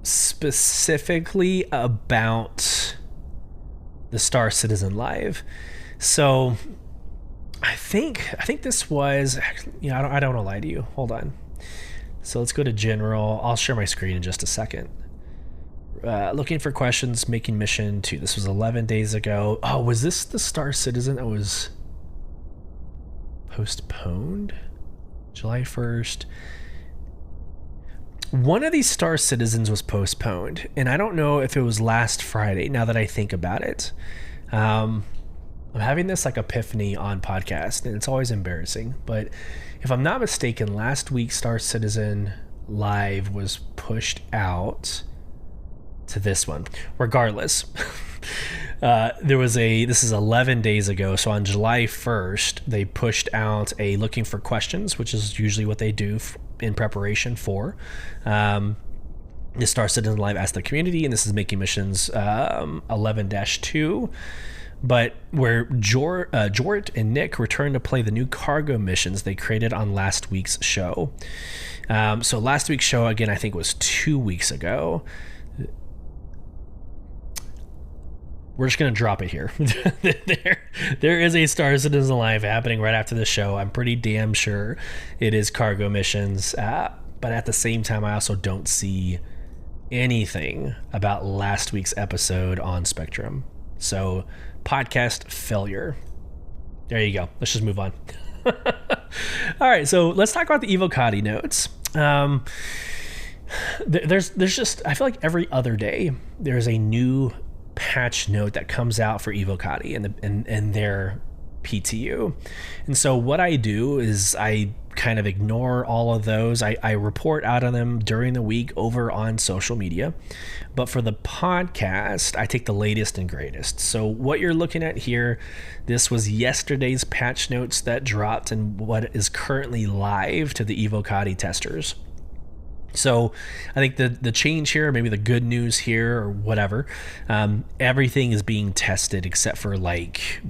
Specifically about the Star Citizen Live. So I think this was, I don't want to lie to you. Hold on. So let's go to general. I'll share my screen in just a second. Looking for questions, making mission 2. This was 11 days ago. Oh, was this the Star Citizen that was postponed? July 1st. One of these Star Citizens was postponed, and I don't know if it was last Friday, now that I think about it. I'm having this like epiphany on podcast, and it's always embarrassing, but if I'm not mistaken, last week Star Citizen Live was pushed out to this one. Regardless, this is 11 days ago, so on July 1st, they pushed out a Looking for Questions, which is usually what they do in preparation for the Star Citizen Live Ask the Community, and this is making missions 11-2, but where Jorrit and Nick return to play the new cargo missions they created on last week's show. So last week's show, again, I think was 2 weeks ago. We're just going to drop it here. There is a Star Citizen Live happening right after the show. I'm pretty damn sure it is cargo missions. But at the same time, I also don't see anything about last week's episode on Spectrum. So, podcast failure. There you go. Let's just move on. All right, so let's talk about the Evocati notes. There's just, I feel like every other day there's a new patch note that comes out for Evocati and their PTU. And so what I do is I kind of ignore all of those. I report out on them during the week over on social media. But for the podcast, I take the latest and greatest. So what you're looking at here, this was yesterday's patch notes that dropped and what is currently live to the Evocati testers. So I think the change here, maybe the good news here or whatever, everything is being tested except for like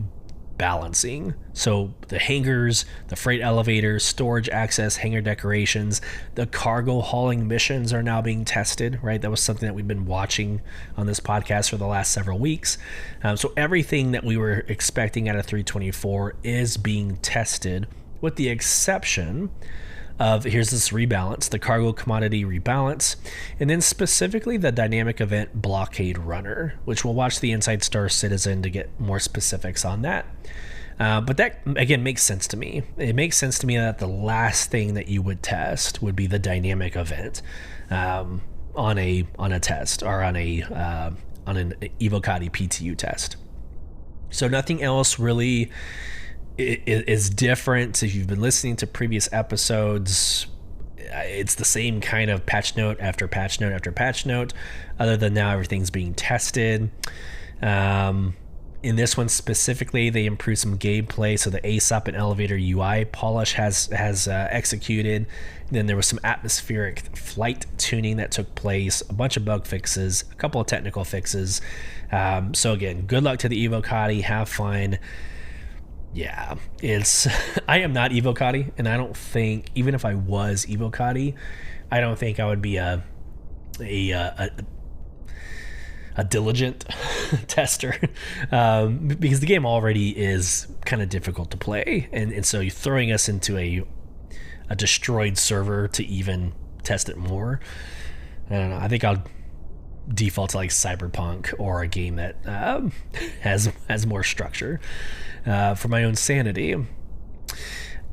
balancing. So the hangars, the freight elevators, storage access, hangar decorations, the cargo hauling missions are now being tested, right? That was something that we've been watching on this podcast for the last several weeks. So everything that we were expecting out of 324 is being tested, with the exception of, here's this rebalance, the cargo commodity rebalance, and then specifically the dynamic event blockade runner, which we'll watch the Inside Star Citizen to get more specifics on that. But that, again, makes sense to me. It makes sense to me that the last thing that you would test would be the dynamic event on a test, or on an Evocati PTU test. So nothing else really is different. If you've been listening to previous episodes, it's the same kind of patch note after patch note after patch note, other than now everything's being tested. In this one specifically, they improved some gameplay, so the ASOP and elevator UI polish has executed. Then there was some atmospheric flight tuning that took place, a bunch of bug fixes, a couple of technical fixes. So again, good luck to the Evocati, have fun. Yeah, I am not Evocati, and I don't think, even if I was Evocati, I don't think I would be a diligent tester, because the game already is kind of difficult to play, and so you're throwing us into a destroyed server to even test it more. I don't know. I think I'll default to like Cyberpunk, or a game that has more structure for my own sanity.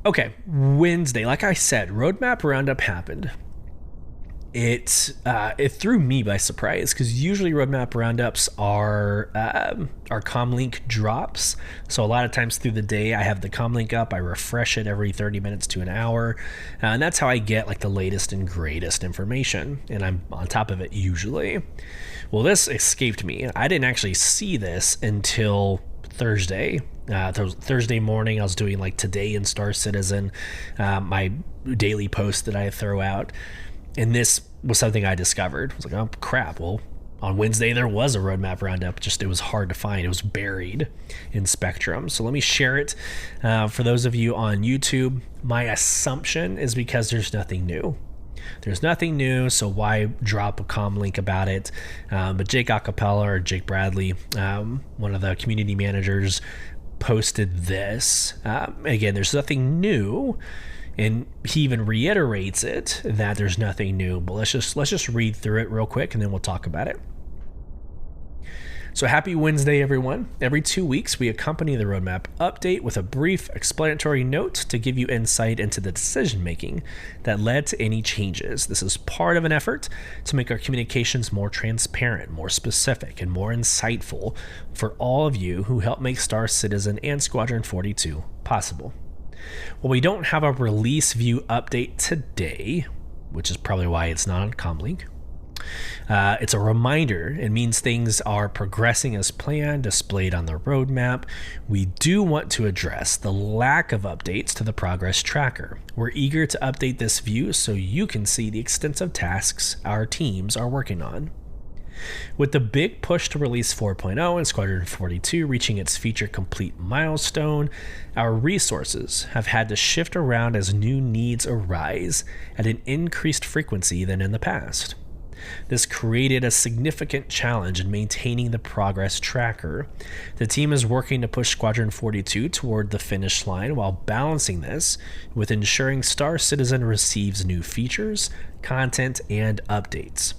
Okay, Wednesday, like I said, roadmap roundup happened. It threw me by surprise, because usually roadmap roundups are comlink drops. So a lot of times through the day, I have the comlink up. I refresh it every 30 minutes to an hour, and that's how I get like the latest and greatest information, and I'm on top of it usually. Well, this escaped me. I didn't actually see this until Thursday. Thursday morning, I was doing like Today in Star Citizen, my daily post that I throw out. And this was something I discovered. I was like, oh, crap. Well, on Wednesday, there was a roadmap roundup. Just it was hard to find. It was buried in Spectrum. So let me share it for those of you on YouTube. My assumption is because there's nothing new. There's nothing new, so why drop a comm link about it? But Jake Acapella, or Jake Bradley, one of the community managers, posted this. Again, there's nothing new. And he even reiterates it, that there's nothing new. But let's just read through it real quick, and then we'll talk about it. So happy Wednesday, everyone. Every 2 weeks, we accompany the roadmap update with a brief explanatory note to give you insight into the decision-making that led to any changes. This is part of an effort to make our communications more transparent, more specific, and more insightful for all of you who help make Star Citizen and Squadron 42 possible. Well, we don't have a release view update today, which is probably why it's not on Comlink. It's a reminder. It means things are progressing as planned, displayed on the roadmap. We do want to address the lack of updates to the progress tracker. We're eager to update this view so you can see the extensive tasks our teams are working on. With the big push to release 4.0 and Squadron 42 reaching its feature complete milestone, our resources have had to shift around as new needs arise at an increased frequency than in the past. This created a significant challenge in maintaining the progress tracker. The team is working to push Squadron 42 toward the finish line while balancing this with ensuring Star Citizen receives new features, content, and updates.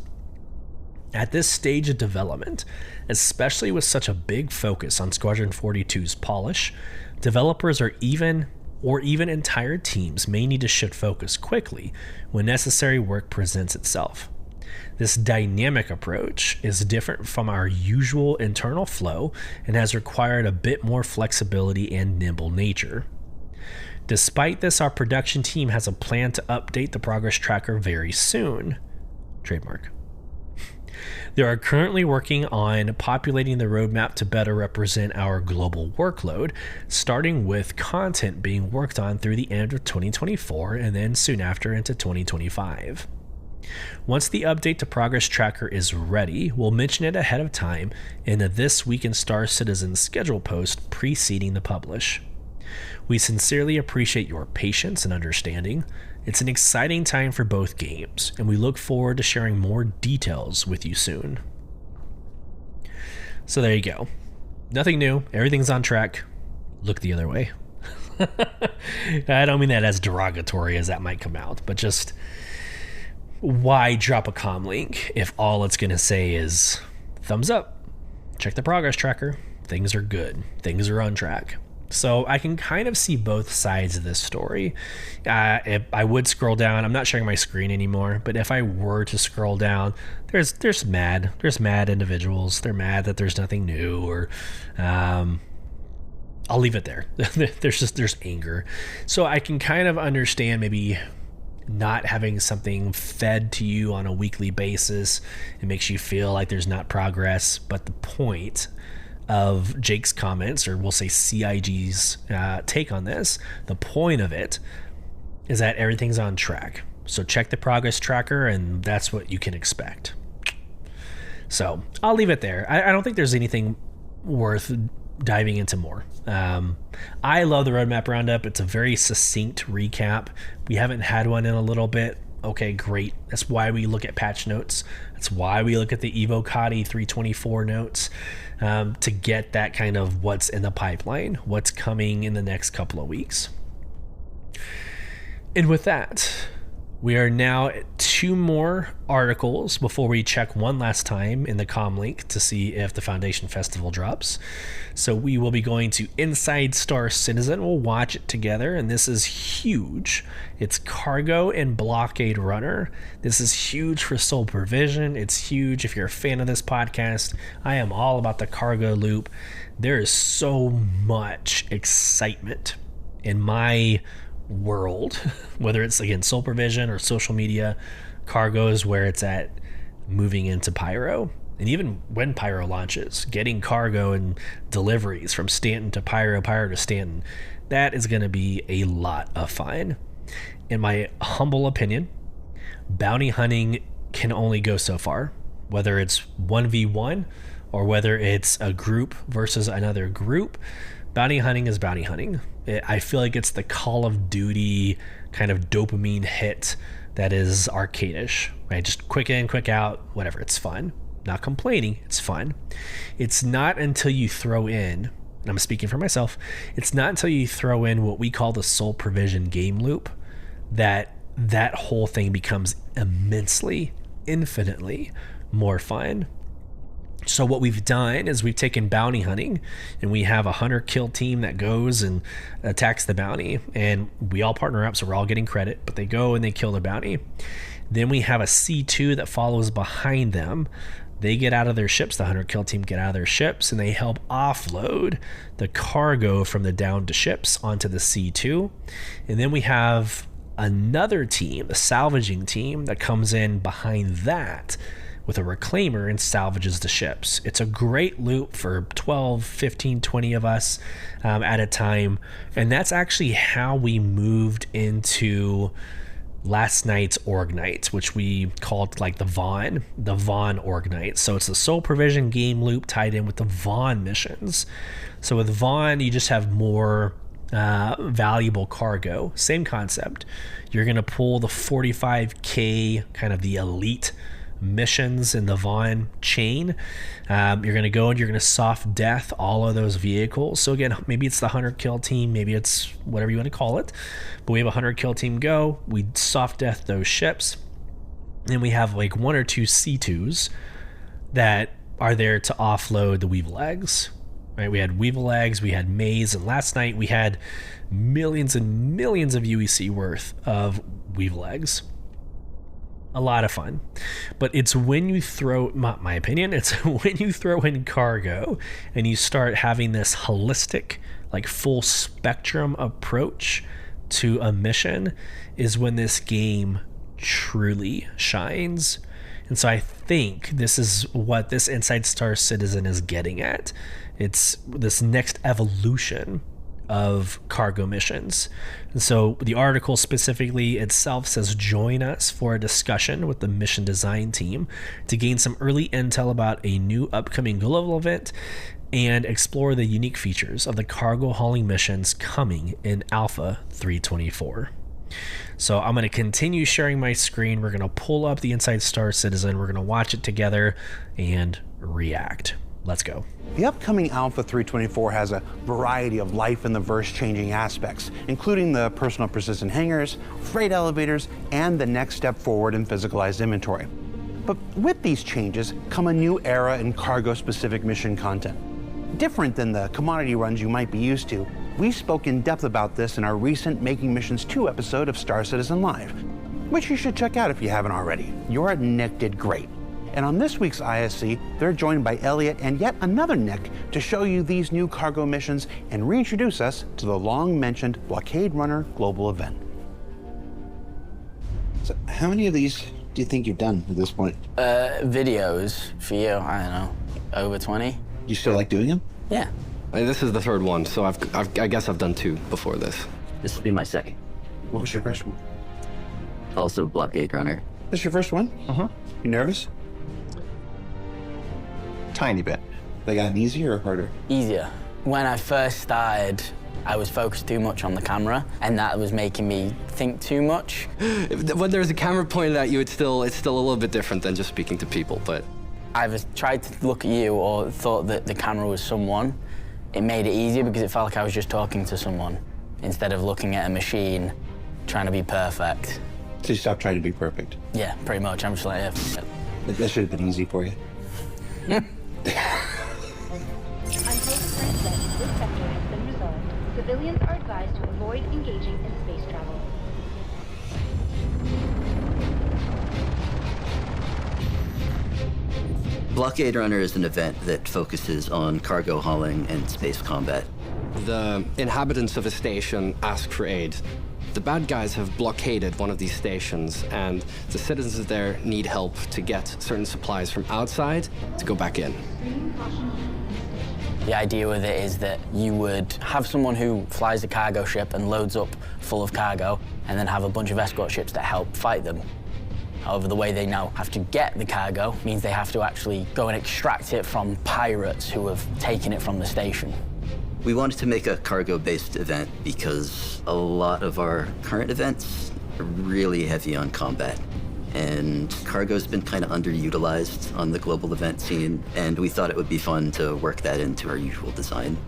At this stage of development, especially with such a big focus on Squadron 42's polish, developers or even entire teams may need to shift focus quickly when necessary work presents itself. This dynamic approach is different from our usual internal flow and has required a bit more flexibility and nimble nature. Despite this, our production team has a plan to update the progress tracker very soon. Trademark. They are currently working on populating the roadmap to better represent our global workload, starting with content being worked on through the end of 2024 and then soon after into 2025. Once the update to Progress Tracker is ready, we'll mention it ahead of time in a This Week in Star Citizen schedule post preceding the publish. We sincerely appreciate your patience and understanding. It's an exciting time for both games, and we look forward to sharing more details with you soon. So there you go. Nothing new. Everything's on track. Look the other way. I don't mean that as derogatory as that might come out, but just why drop a comm link if all it's going to say is thumbs up, check the progress tracker, things are good, things are on track. So I can kind of see both sides of this story. If I would scroll down, I'm not sharing my screen anymore, but if I were to scroll down, there's mad individuals. They're mad that there's nothing new, or I'll leave it there. there's anger. So I can kind of understand maybe not having something fed to you on a weekly basis. It makes you feel like there's not progress, but the point of Jake's comments, or we'll say CIG's take on this, the point of it is that everything's on track. So check the progress tracker, and that's what you can expect. So I'll leave it there. I don't think there's anything worth diving into more. I love the roadmap roundup. It's a very succinct recap. We haven't had one in a little bit. Okay, great. That's why we look at patch notes. That's why we look at the Evo Kadi 324 notes, to get that kind of what's in the pipeline, what's coming in the next couple of weeks. And with that, we are now at 2 more articles before we check one last time in the comm link to see if the Foundation Festival drops. So we will be going to Inside Star Citizen. We'll watch it together, and this is huge. It's Cargo and Blockade Runner. This is huge for Soul Provision. It's huge if you're a fan of this podcast. I am all about the cargo loop. There is so much excitement in my world, whether it's again Soul Provision or social media. Cargo is where it's at, moving into Pyro. And even when Pyro launches, getting cargo and deliveries from Stanton to Pyro, Pyro to Stanton, that is going to be a lot of fun. In my humble opinion, bounty hunting can only go so far, whether it's 1v1 or whether it's a group versus another group. Bounty hunting is bounty hunting. I feel like it's the Call of Duty kind of dopamine hit that is arcade-ish, right? Just quick in, quick out, whatever. It's fun. Not complaining, it's fun. It's not until you throw in, and I'm speaking for myself, it's not until you throw in what we call the Soul Provision game loop that whole thing becomes immensely, infinitely more fun. So what we've done is we've taken bounty hunting, and we have a hunter kill team that goes and attacks the bounty, and we all partner up, so we're all getting credit, but they go and they kill the bounty. Then we have a C2 that follows behind them. They get out of their ships, the hunter kill team get out of their ships, and they help offload the cargo from the downed ships onto the C2. And then we have another team, the salvaging team, that comes in behind that with a reclaimer and salvages the ships. It's a great loop for 12, 15, 20 of us at a time. And that's actually how we moved into last night's Org Nights, which we called like the Vaughn Org Nights. So it's the Soul Provision game loop tied in with the Vaughn missions. So with Vaughn, you just have more valuable cargo. Same concept. You're going to pull the 45k, kind of the elite missions in the Vaughn chain. You're going to go and you're going to soft death all of those vehicles. So again, maybe it's the hunter kill team, maybe it's whatever you want to call it, but we have a hunter kill team go, we soft death those ships, and we have like 1 or 2 C2s that are there to offload the Weevil eggs, right? We had Weevil eggs, we had maize, and last night we had millions and millions of UEC worth of Weevil eggs. A lot of fun. But it's when you throw, my opinion, it's when you throw in cargo and you start having this holistic, like full spectrum approach to a mission, is when this game truly shines. And so I think this is what this Inside Star Citizen is getting at. It's this next evolution of cargo missions. And so the article specifically itself says, join us for a discussion with the mission design team to gain some early intel about a new upcoming global event and explore the unique features of the cargo hauling missions coming in Alpha 324. So I'm going to continue sharing my screen. We're going to pull up the Inside Star Citizen. We're going to watch it together and react. Let's go. The upcoming Alpha 324 has a variety of life in the verse changing aspects, including the personal persistent hangars, freight elevators, and the next step forward in physicalized inventory. But with these changes come a new era in cargo-specific mission content. Different than the commodity runs you might be used to, we spoke in depth about this in our recent Making Missions 2 episode of Star Citizen Live, which you should check out if you haven't already. Your Nick did great. And on this week's ISC, they're joined by Elliot and yet another Nick to show you these new cargo missions and reintroduce us to the long-mentioned Blockade Runner global event. So how many of these do you think you've done at this point? Videos for you, I don't know, over 20. You still like doing them? Yeah. This is the third one, so I guess I've done 2 before this. This will be my second. What was your first one? Also Blockade Runner. This your first one? Uh-huh. You nervous? Tiny bit. They got easier or harder? Easier. When I first started, I was focused too much on the camera, and that was making me think too much. When there's a camera pointed at you, it's still a little bit different than just speaking to people, but... I've tried to look at you or thought that the camera was someone. It made it easier because it felt like I was just talking to someone instead of looking at a machine trying to be perfect. So you stopped trying to be perfect? Yeah, pretty much. I'm just like, yeah. That should have been easy for you. Until the current event, this sector has been resolved. Civilians are advised to avoid engaging in space travel. Blockade Runner is an event that focuses on cargo hauling and space combat. The inhabitants of a station ask for aid. The bad guys have blockaded one of these stations, and the citizens there need help to get certain supplies from outside to go back in. The idea with it is that you would have someone who flies a cargo ship and loads up full of cargo, and then have a bunch of escort ships that help fight them. However, the way they now have to get the cargo means they have to actually go and extract it from pirates who have taken it from the station. We wanted to make a cargo-based event because a lot of our current events are really heavy on combat. And cargo's been kind of underutilized on the global event scene, and we thought it would be fun to work that into our usual design.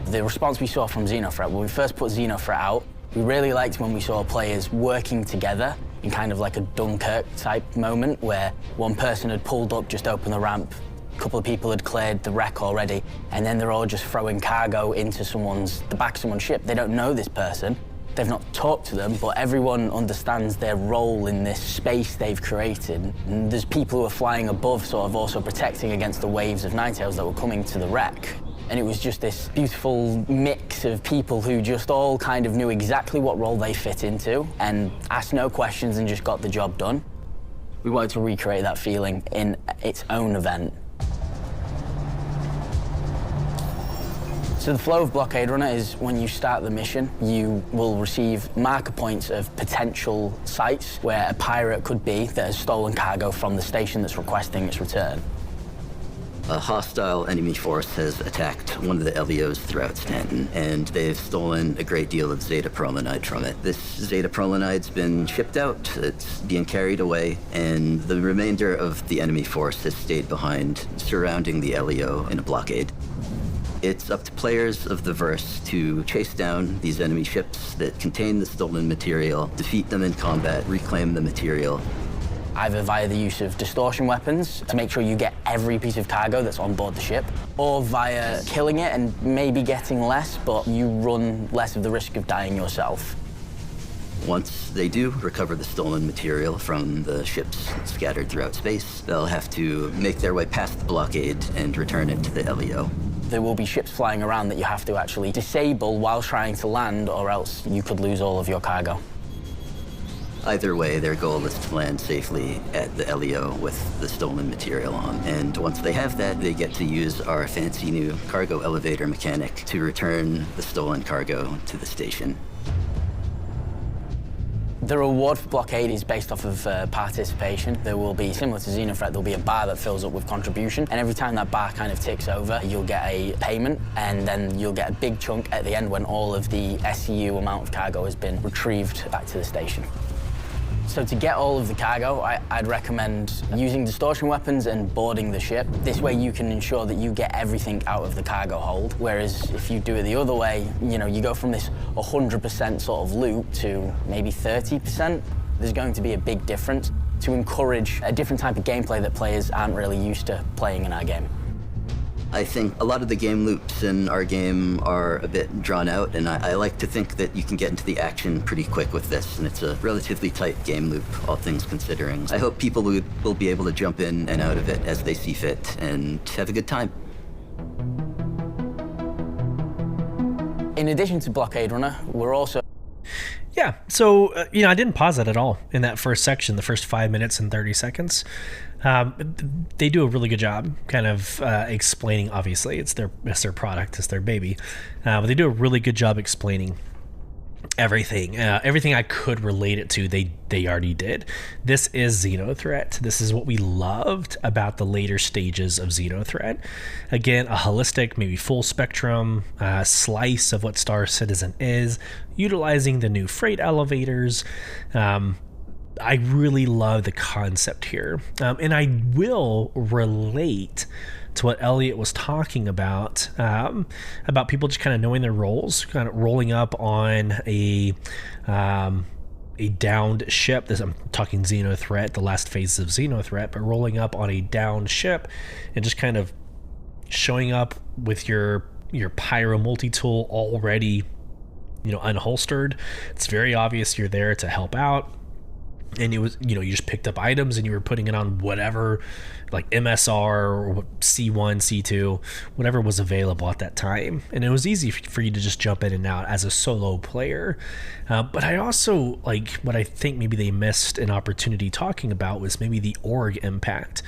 The response we saw from Xenothreat, when we first put Xenothreat out, we really liked when we saw players working together in kind of like a Dunkirk type moment where one person had pulled up, just opened the ramp, a couple of people had cleared the wreck already, and then they're all just throwing cargo into the back of someone's ship. They don't know this person, they've not talked to them, but everyone understands their role in this space they've created. And there's people who are flying above, sort of also protecting against the waves of Ninetales that were coming to the wreck. And it was just this beautiful mix of people who just all kind of knew exactly what role they fit into and asked no questions and just got the job done. We wanted to recreate that feeling in its own event. So the flow of Blockade Runner is when you start the mission, you will receive marker points of potential sites where a pirate could be that has stolen cargo from the station that's requesting its return. A hostile enemy force has attacked one of the LEOs throughout Stanton, and they've stolen a great deal of Zeta Prolanide from it. This Zeta Prolanide's been shipped out, it's being carried away, and the remainder of the enemy force has stayed behind, surrounding the LEO in a blockade. It's up to players of the verse to chase down these enemy ships that contain the stolen material, defeat them in combat, reclaim the material. Either via the use of distortion weapons to make sure you get every piece of cargo that's on board the ship, or via killing it and maybe getting less, but you run less of the risk of dying yourself. Once they do recover the stolen material from the ships scattered throughout space, they'll have to make their way past the blockade and return it to the LEO. There will be ships flying around that you have to actually disable while trying to land, or else you could lose all of your cargo. Either way, their goal is to land safely at the LEO with the stolen material on. And once they have that, they get to use our fancy new cargo elevator mechanic to return the stolen cargo to the station. The reward for blockade is based off of participation. There will be, similar to Xenothreat, there'll be a bar that fills up with contribution, and every time that bar kind of ticks over, you'll get a payment, and then you'll get a big chunk at the end when all of the SCU amount of cargo has been retrieved back to the station. So to get all of the cargo, I'd recommend using distortion weapons and boarding the ship. This way you can ensure that you get everything out of the cargo hold, whereas if you do it the other way, you know, you go from this 100% sort of loot to maybe 30%. There's going to be a big difference to encourage a different type of gameplay that players aren't really used to playing in our game. I think a lot of the game loops in our game are a bit drawn out, and I like to think that you can get into the action pretty quick with this, and it's a relatively tight game loop, all things considering. I hope people will be able to jump in and out of it as they see fit and have a good time. In addition to Blockade Runner, we're also... Yeah, so, I didn't pause it at all in that first section, the first 5 minutes and 30 seconds. They do a really good job kind of explaining, obviously, it's their product, it's their baby. But they do a really good job explaining everything. Everything I could relate it to, they already did. This is Xenothreat. This is what we loved about the later stages of Xenothreat. Again, a holistic, maybe full spectrum slice of what Star Citizen is, utilizing the new freight elevators. I really love the concept here. And I will relate to what Elliot was talking about people just kind of knowing their roles, kind of rolling up on a downed ship. I'm talking Xenothreat, the last phase of Xenothreat, but rolling up on a downed ship and just kind of showing up with your pyro multi-tool already, unholstered. It's very obvious you're there to help out. And it was, you just picked up items and you were putting it on whatever, like MSR or C1, C2, whatever was available at that time. And it was easy for you to just jump in and out as a solo player. But I also, what I think maybe they missed an opportunity talking about was maybe the org impact.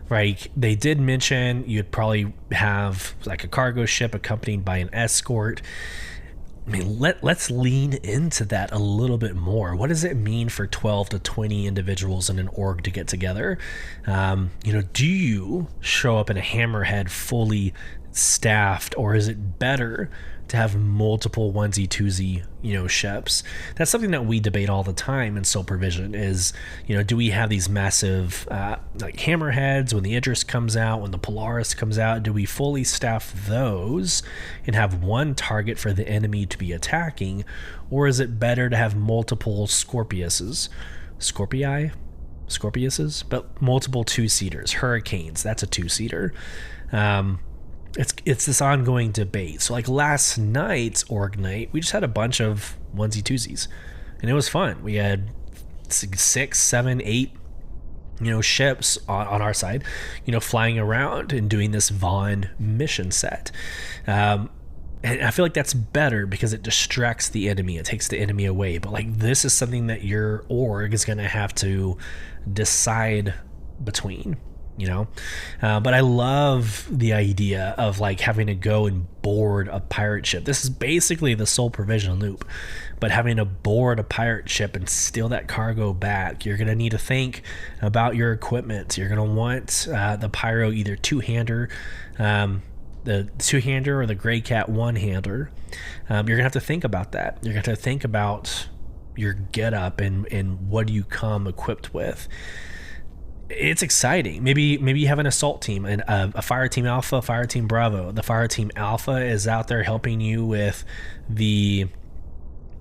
Right? They did mention you'd probably have like a cargo ship accompanied by an escort. I mean, let's lean into that a little bit more. What does it mean for 12 to 20 individuals in an org to get together? Do you show up in a Hammerhead fully staffed, or is it better to have multiple onesie twosie ships? That's something that we debate all the time in Soul Provision is, do we have these massive like Hammerheads when the Idris comes out, when the Polaris comes out? Do we fully staff those and have one target for the enemy to be attacking, or is it better to have multiple Scorpiuses, but multiple two-seaters? Hurricanes, that's a two-seater. It's this ongoing debate. So like last night's org night, we just had a bunch of onesie twosies, and it was fun. We had 6, 7, 8, ships on our side, flying around and doing this Vaughn mission set. And I feel like that's better because it distracts the enemy. It takes the enemy away. But this is something that your org is going to have to decide between. But I love the idea of having to go and board a pirate ship. This is basically the Soul Provision loop, but having to board a pirate ship and steal that cargo back. You're going to need to think about your equipment. You're going to want the pyro either two-hander, the two-hander, or the Grey Cat one-hander. You're going to have to think about that. You're going to have to think about your getup and what do you come equipped with. It's exciting. Maybe you have an assault team and a fire team Alpha, fire team Bravo. The fire team Alpha is out there helping you with the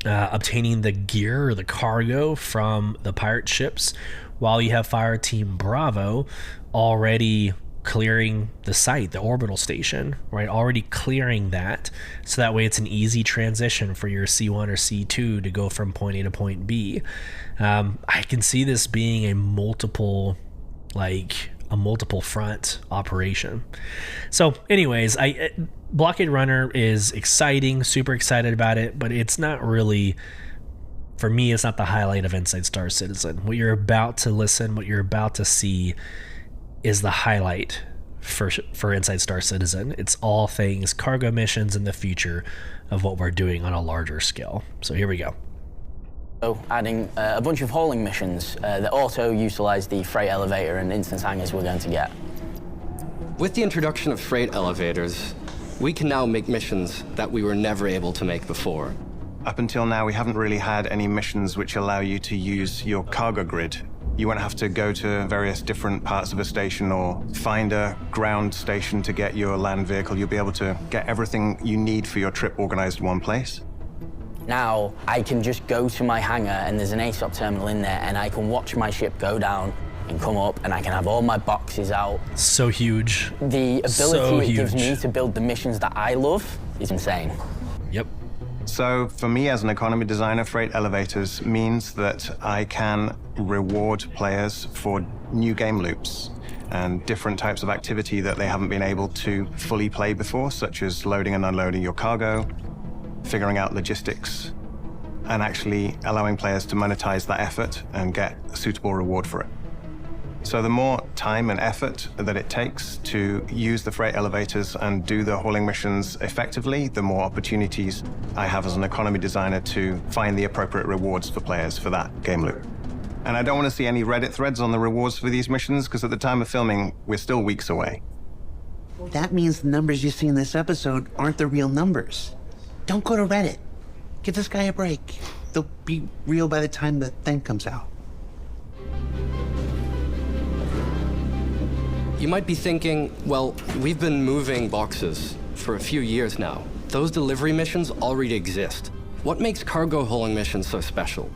obtaining the gear or the cargo from the pirate ships, while you have fire team Bravo already clearing the site, the orbital station, right? Already clearing that, so that way it's an easy transition for your C1 or C2 to go from point A to point B. I can see this being a multiple front operation. So anyways, Blockade Runner is exciting, super excited about it, but it's not really For me, it's not the highlight of Inside Star Citizen. What you're about to listen, what you're about to see is the highlight for Inside Star Citizen. It's all things cargo missions in the future of what we're doing on a larger scale. So here we go. So adding a bunch of hauling missions that also utilize the freight elevator and instance hangars we're going to get. With the introduction of freight elevators, we can now make missions that we were never able to make before. Up until now, we haven't really had any missions which allow you to use your cargo grid. You won't have to go to various different parts of a station or find a ground station to get your land vehicle. You'll be able to get everything you need for your trip organized in one place. Now, I can just go to my hangar and there's an ASOP terminal in there and I can watch my ship go down and come up and I can have all my boxes out. So huge. The ability it gives me to build the missions that I love is insane. Yep. So for me as an economy designer, freight elevators means that I can reward players for new game loops and different types of activity that they haven't been able to fully play before, such as loading and unloading your cargo, figuring out logistics, and actually allowing players to monetize that effort and get a suitable reward for it. So the more time and effort that it takes to use the freight elevators and do the hauling missions effectively, the more opportunities I have as an economy designer to find the appropriate rewards for players for that game loop. And I don't want to see any Reddit threads on the rewards for these missions, because at the time of filming, we're still weeks away. That means the numbers you see in this episode aren't the real numbers. Don't go to Reddit. Give this guy a break. They'll be real by the time the thing comes out. You might be thinking, well, we've been moving boxes for a few years now. Those delivery missions already exist. What makes cargo hauling missions so special?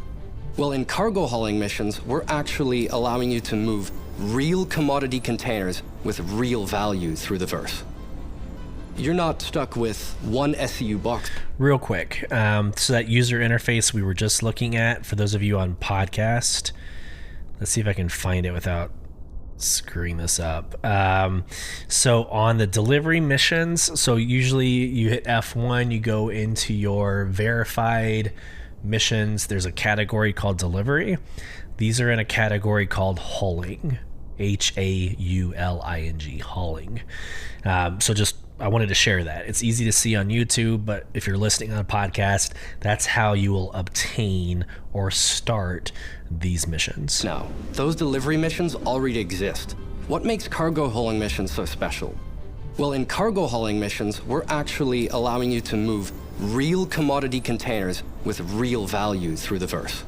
Well, in cargo hauling missions, we're actually allowing you to move real commodity containers with real value through the verse. You're not stuck with one SCU box. Real quick, so that user interface we were just looking at, for those of you on podcast, let's see if I can find it without screwing this up. So on the delivery missions, so usually you hit F1, you go into your verified missions. There's a category called delivery. These are in a category called hauling, HAULING, hauling. So just, I wanted to share that. It's easy to see on YouTube, but if you're listening on a podcast, that's how you will obtain or start these missions. Now, those delivery missions already exist. What makes cargo hauling missions so special? Well, in cargo hauling missions, we're actually allowing you to move real commodity containers with real value through the verse.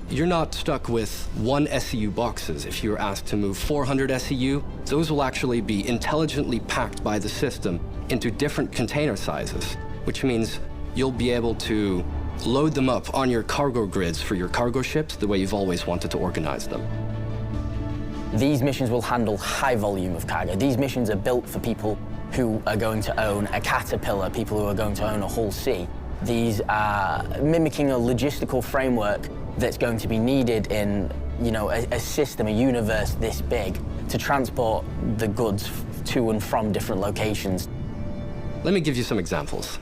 You're not stuck with one SCU boxes. If you're asked to move 400 SCU, those will actually be intelligently packed by the system into different container sizes, which means you'll be able to load them up on your cargo grids for your cargo ships the way you've always wanted to organize them. These missions will handle high volume of cargo. These missions are built for people who are going to own a Caterpillar, people who are going to own a Hull C. These are mimicking a logistical framework that's going to be needed in, a system, a universe this big to transport the goods to and from different locations. Let me give you some examples.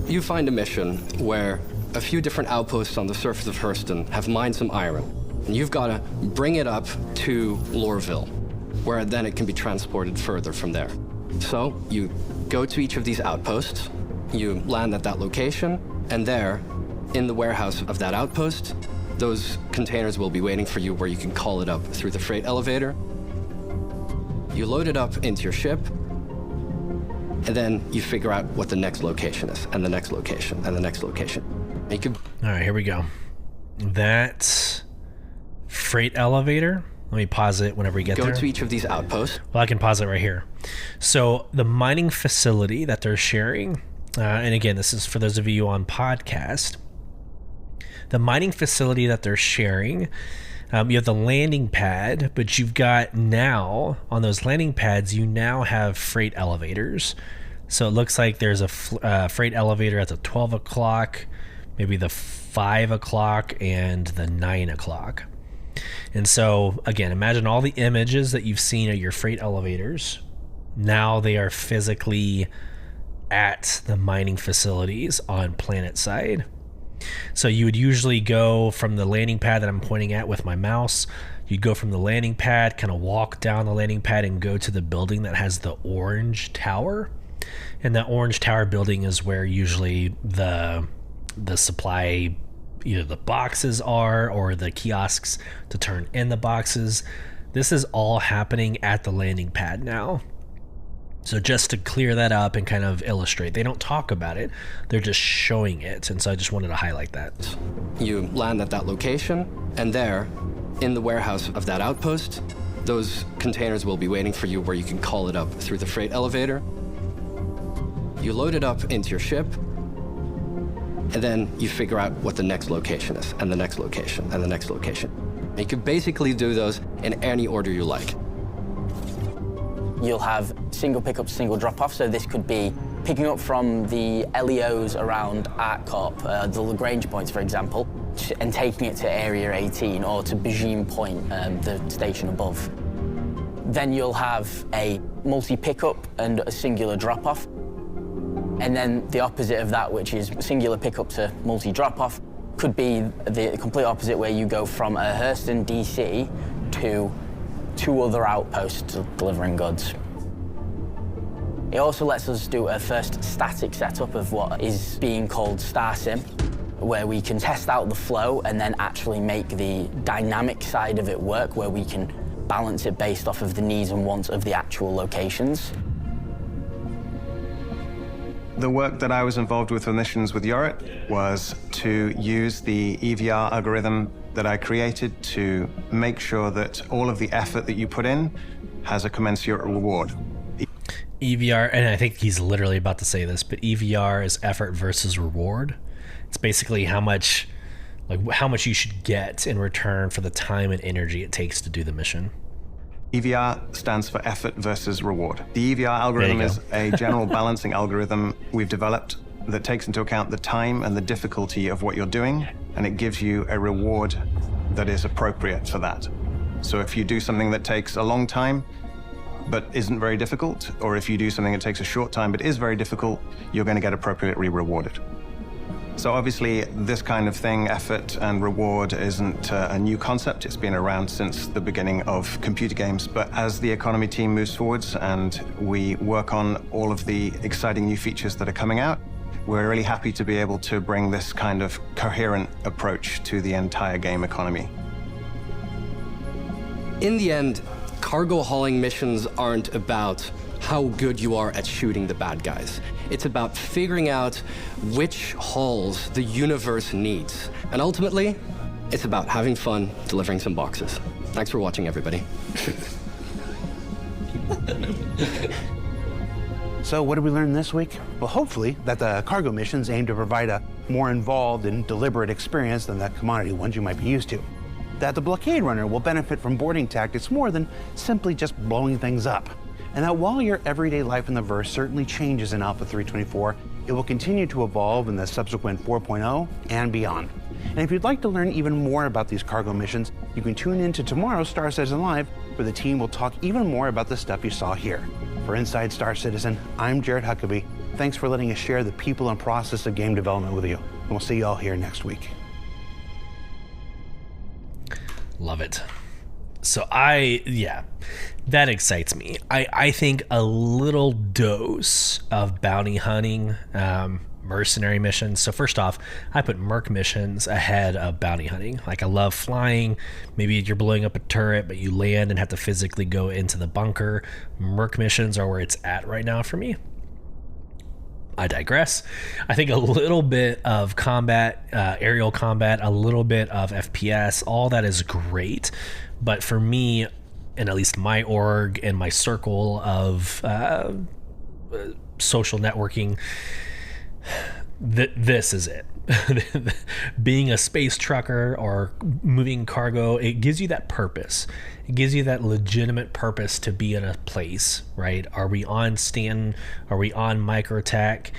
You find a mission where a few different outposts on the surface of Hurston have mined some iron, and you've got to bring it up to Lorville, where then it can be transported further from there. So you go to each of these outposts, you land at that location, and there, in the warehouse of that outpost, those containers will be waiting for you where you can call it up through the freight elevator. You load it up into your ship, and then you figure out what the next location is, and the next location, and the next location. You can... All right, here we go. That freight elevator, let me pause it whenever we get there. Go to each of these outposts. Well, I can pause it right here. So the mining facility that they're sharing, and again, this is for those of you on podcast, the mining facility that they're sharing, you have the landing pad, but you've got now, on those landing pads, you now have freight elevators. So it looks like there's a freight elevator at the 12 o'clock, maybe the 5 o'clock, and the 9 o'clock. And so, again, imagine all the images that you've seen of your freight elevators. Now they are physically at the mining facilities on planet side. So you would usually go from the landing pad that I'm pointing at with my mouse. You'd go from the landing pad, kind of walk down the landing pad and go to the building that has the orange tower. And that orange tower building is where usually the supply, either the boxes are or the kiosks to turn in the boxes. This is all happening at the landing pad now. So just to clear that up and kind of illustrate, they don't talk about it, they're just showing it. And so I just wanted to highlight that. You land at that location, and there, in the warehouse of that outpost, those containers will be waiting for you where you can call it up through the freight elevator. You load it up into your ship, and then you figure out what the next location is, and the next location, and the next location. And you can basically do those in any order you like. You'll have single pickup, single drop-off, so this could be picking up from the LEOs around ArtCorp, the Lagrange points, for example, and taking it to Area 18 or to Beijing Point, the station above. Then you'll have a multi-pickup and a singular drop-off. And then the opposite of that, which is singular pickup to multi-drop-off, could be the complete opposite, where you go from a Hurston, DC, to 2 other outposts delivering goods. It also lets us do a first static setup of what is being called StarSim, where we can test out the flow and then actually make the dynamic side of it work, where we can balance it based off of the needs and wants of the actual locations. The work that I was involved with missions with Yorit was to use the EVR algorithm that I created to make sure that all of the effort that you put in has a commensurate reward. EVR, and I think he's literally about to say this, but EVR is effort versus reward. It's basically how much you should get in return for the time and energy it takes to do the mission. EVR stands for effort versus reward. The EVR algorithm is a general balancing algorithm we've developed that takes into account the time and the difficulty of what you're doing, and it gives you a reward that is appropriate for that. So if you do something that takes a long time but isn't very difficult, or if you do something that takes a short time but is very difficult, you're going to get appropriately rewarded. So obviously, this kind of thing, effort and reward, isn't a new concept. It's been around since the beginning of computer games. But as the economy team moves forwards and we work on all of the exciting new features that are coming out, we're really happy to be able to bring this kind of coherent approach to the entire game economy. In the end, cargo hauling missions aren't about how good you are at shooting the bad guys. It's about figuring out which hauls the universe needs. And ultimately, it's about having fun delivering some boxes. Thanks for watching, everybody. So what did we learn this week? Well, hopefully that the cargo missions aim to provide a more involved and deliberate experience than the commodity ones you might be used to. That the blockade runner will benefit from boarding tactics more than simply just blowing things up. And that while your everyday life in the verse certainly changes in Alpha 324, it will continue to evolve in the subsequent 4.0 and beyond. And if you'd like to learn even more about these cargo missions, you can tune in to tomorrow's Star Citizen Live, where the team will talk even more about the stuff you saw here. For Inside Star Citizen, I'm Jared Huckabee. Thanks for letting us share the people and process of game development with you. And we'll see you all here next week. Love it. So that excites me. I think a little dose of bounty hunting, mercenary missions. So first off, I put merc missions ahead of bounty hunting. Like, I love flying. Maybe you're blowing up a turret, but you land and have to physically go into the bunker. Merc missions are where it's at right now for me. I digress. I think a little bit of combat, aerial combat, a little bit of FPS, all that is great. But for me, and at least my org and my circle of social networking, this is it. Being a space trucker or moving cargo, it gives you that purpose. It gives you that legitimate purpose to be in a place, right? Are we on Stanton? Are we on Microtech?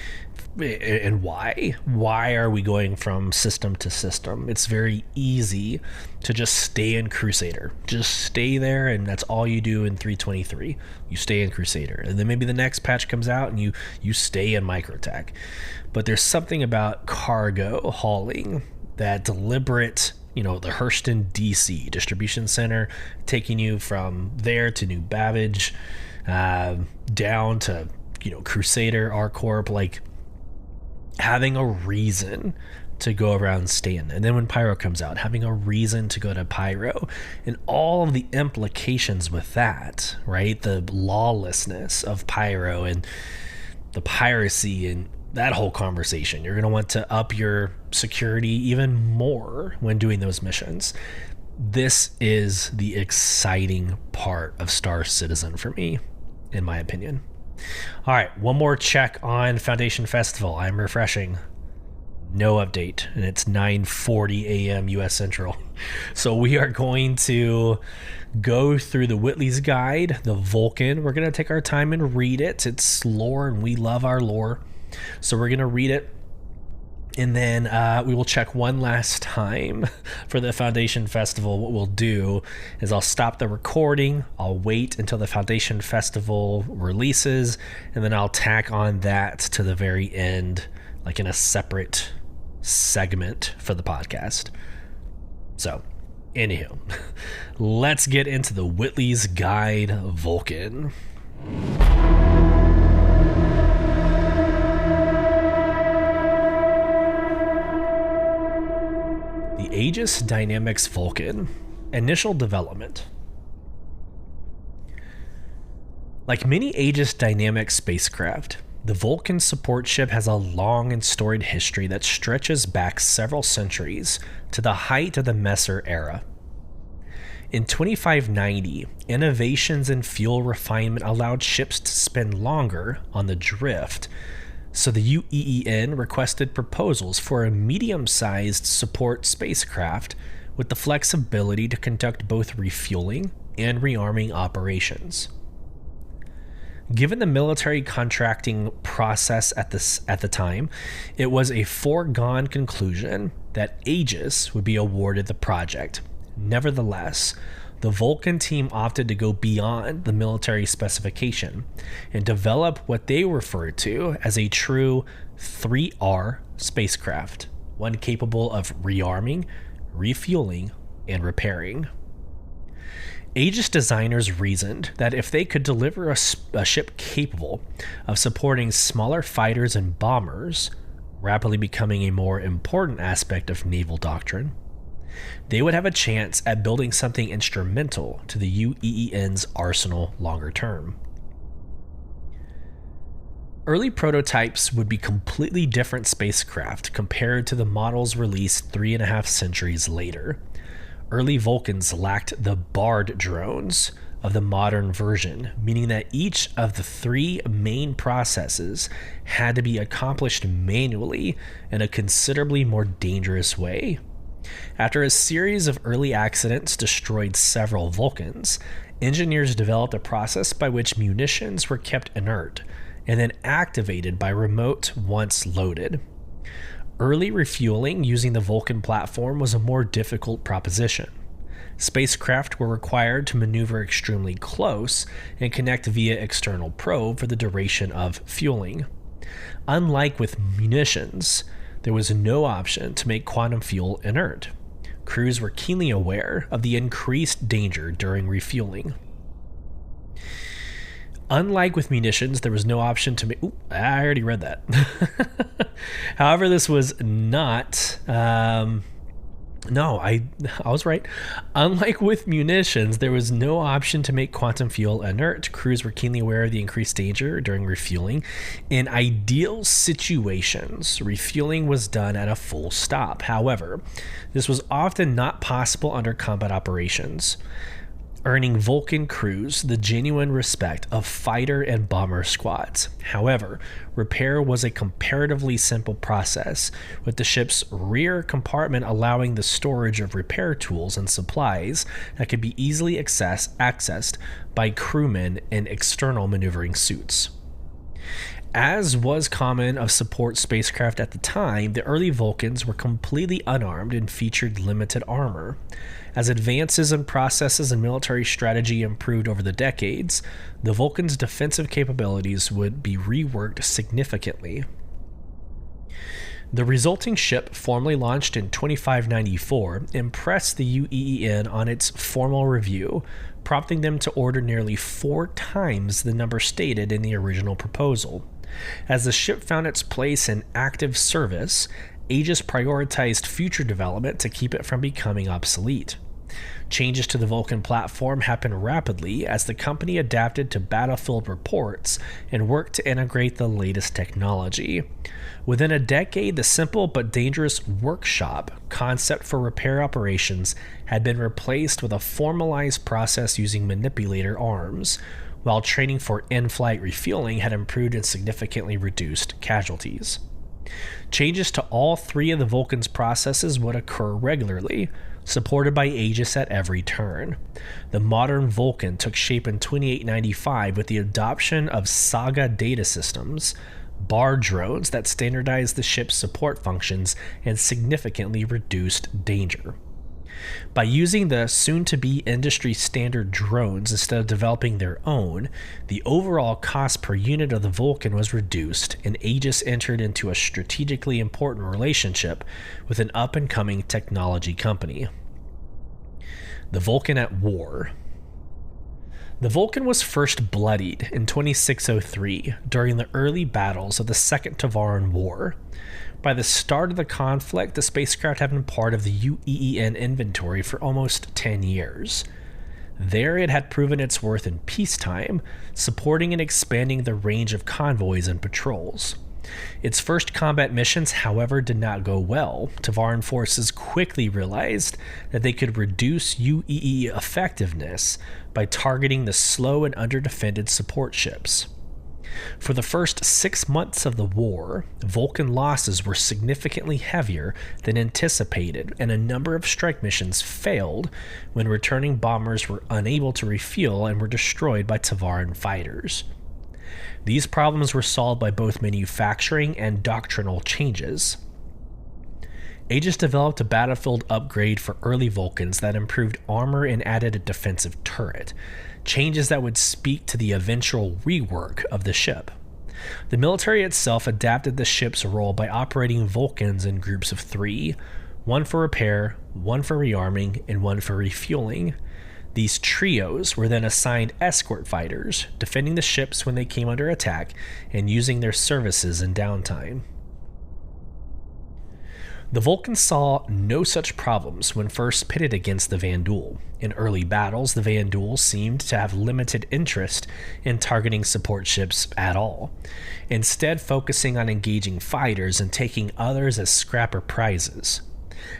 And why? Why are we going from system to system? It's very easy to just stay in Crusader. Just stay there, and that's all you do in 3.23. You stay in Crusader. And then maybe the next patch comes out and you stay in Microtech. But there's something about cargo hauling, that deliberate, the Hurston DC distribution center, taking you from there to New Babbage, down to, Crusader, R-Corp, like having a reason to go around Stan. And then when Pyro comes out, having a reason to go to Pyro, and all of the implications with that, right? The lawlessness of Pyro and the piracy and that whole conversation. You're going to want to up your security even more when doing those missions. This is the exciting part of Star Citizen for me, in my opinion. All right, one more check on Foundation Festival. I'm refreshing. No update, and it's 9:40 a.m. U.S. Central. So we are going to go through the Whitley's Guide, the Vulcan. We're going to take our time and read it. It's lore, and we love our lore. So we're going to read it, and then we will check one last time for the Foundation Festival. What we'll do is I'll stop the recording. I'll wait until the Foundation Festival releases, and then I'll tack on that to the very end, like in a separate segment for the podcast. So, anywho, let's get into the Whitley's Guide Vulcan. The Aegis Dynamics Vulcan. Initial development. Like many Aegis Dynamics spacecraft, the Vulcan support ship has a long and storied history that stretches back several centuries to the height of the Messer era. In 2590, innovations in fuel refinement allowed ships to spend longer on the drift, so the UEEN requested proposals for a medium-sized support spacecraft with the flexibility to conduct both refueling and rearming operations. Given the military contracting process at the time, it was a foregone conclusion that Aegis would be awarded the project. Nevertheless, the Vulcan team opted to go beyond the military specification and develop what they referred to as a true 3R spacecraft, one capable of rearming, refueling, and repairing. Aegis designers reasoned that if they could deliver a ship capable of supporting smaller fighters and bombers, rapidly becoming a more important aspect of naval doctrine, they would have a chance at building something instrumental to the UEEN's arsenal longer term. Early prototypes would be completely different spacecraft compared to the models released 3.5 centuries later. Early Vulcans lacked the Bard drones of the modern version, meaning that each of the 3 main processes had to be accomplished manually in a considerably more dangerous way. After a series of early accidents destroyed several Vulcans, engineers developed a process by which munitions were kept inert and then activated by remote once loaded. Early refueling using the Vulcan platform was a more difficult proposition. Spacecraft were required to maneuver extremely close and connect via external probe for the duration of fueling. Unlike with munitions, there was no option to make quantum fuel inert. Crews were keenly aware of the increased danger during refueling. Unlike with munitions, there was no option to make... Ooh, I already read that. However, this was not... No, I was right. Unlike with munitions, there was no option to make quantum fuel inert. Crews were keenly aware of the increased danger during refueling. In ideal situations, refueling was done at a full stop. However, this was often not possible under combat operations, earning Vulcan crews the genuine respect of fighter and bomber squads. However, repair was a comparatively simple process, with the ship's rear compartment allowing the storage of repair tools and supplies that could be easily accessed by crewmen in external maneuvering suits. As was common of support spacecraft at the time, the early Vulcans were completely unarmed and featured limited armor. As advances in processes and military strategy improved over the decades, the Vulcans' defensive capabilities would be reworked significantly. The resulting ship, formally launched in 2594, impressed the UEEN on its formal review, prompting them to order nearly 4 times the number stated in the original proposal. As the ship found its place in active service, Aegis prioritized future development to keep it from becoming obsolete. Changes to the Vulcan platform happened rapidly as the company adapted to battlefield reports and worked to integrate the latest technology. Within a decade, the simple but dangerous workshop concept for repair operations had been replaced with a formalized process using manipulator arms, while training for in-flight refueling had improved and significantly reduced casualties. Changes to all 3 of the Vulcan's processes would occur regularly, supported by Aegis at every turn. The modern Vulcan took shape in 2895 with the adoption of Saga data systems, bar drones that standardized the ship's support functions and significantly reduced danger. By using the soon-to-be industry-standard drones instead of developing their own, the overall cost per unit of the Vulcan was reduced, and Aegis entered into a strategically important relationship with an up-and-coming technology company. The Vulcan at war. The Vulcan was first bloodied in 2603 during the early battles of the Second Tavaran War. By the start of the conflict, the spacecraft had been part of the UEEN inventory for almost 10 years. There it had proven its worth in peacetime, supporting and expanding the range of convoys and patrols. Its first combat missions, however, did not go well. Tavaran forces quickly realized that they could reduce UEE effectiveness by targeting the slow and underdefended support ships. For the first 6 months of the war, Vulcan losses were significantly heavier than anticipated, and a number of strike missions failed when returning bombers were unable to refuel and were destroyed by Tavaran fighters. These problems were solved by both manufacturing and doctrinal changes. Aegis developed a battlefield upgrade for early Vulcans that improved armor and added a defensive turret, changes that would speak to the eventual rework of the ship. The military itself adapted the ship's role by operating Vulcans in groups of 3, 1 for repair, 1 for rearming, and 1 for refueling. These trios were then assigned escort fighters, defending the ships when they came under attack and using their services in downtime. The Vulcans saw no such problems when first pitted against the Vanduul. In early battles, the Vanduul seemed to have limited interest in targeting support ships at all, instead focusing on engaging fighters and taking others as scrapper prizes.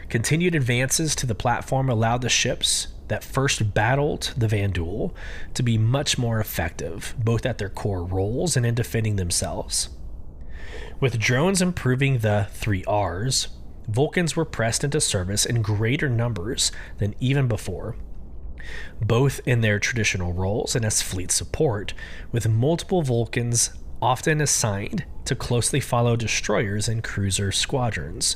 Continued advances to the platform allowed the ships that first battled the Vanduul to be much more effective, both at their core roles and in defending themselves. With drones improving the 3Rs, Vulcans were pressed into service in greater numbers than even before, both in their traditional roles and as fleet support, with multiple Vulcans often assigned to closely follow destroyers and cruiser squadrons.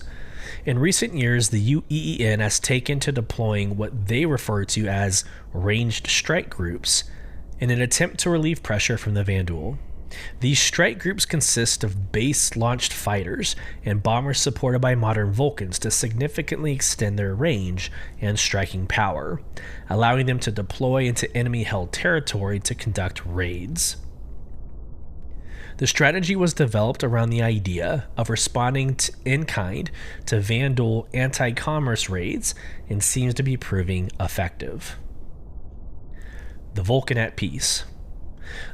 In recent years, the UEEN has taken to deploying what they refer to as ranged strike groups in an attempt to relieve pressure from the Vanduul. These strike groups consist of base-launched fighters and bombers supported by modern Vulcans to significantly extend their range and striking power, allowing them to deploy into enemy-held territory to conduct raids. The strategy was developed around the idea of responding in kind to Vanduul anti-commerce raids and seems to be proving effective. The Vulcan at peace.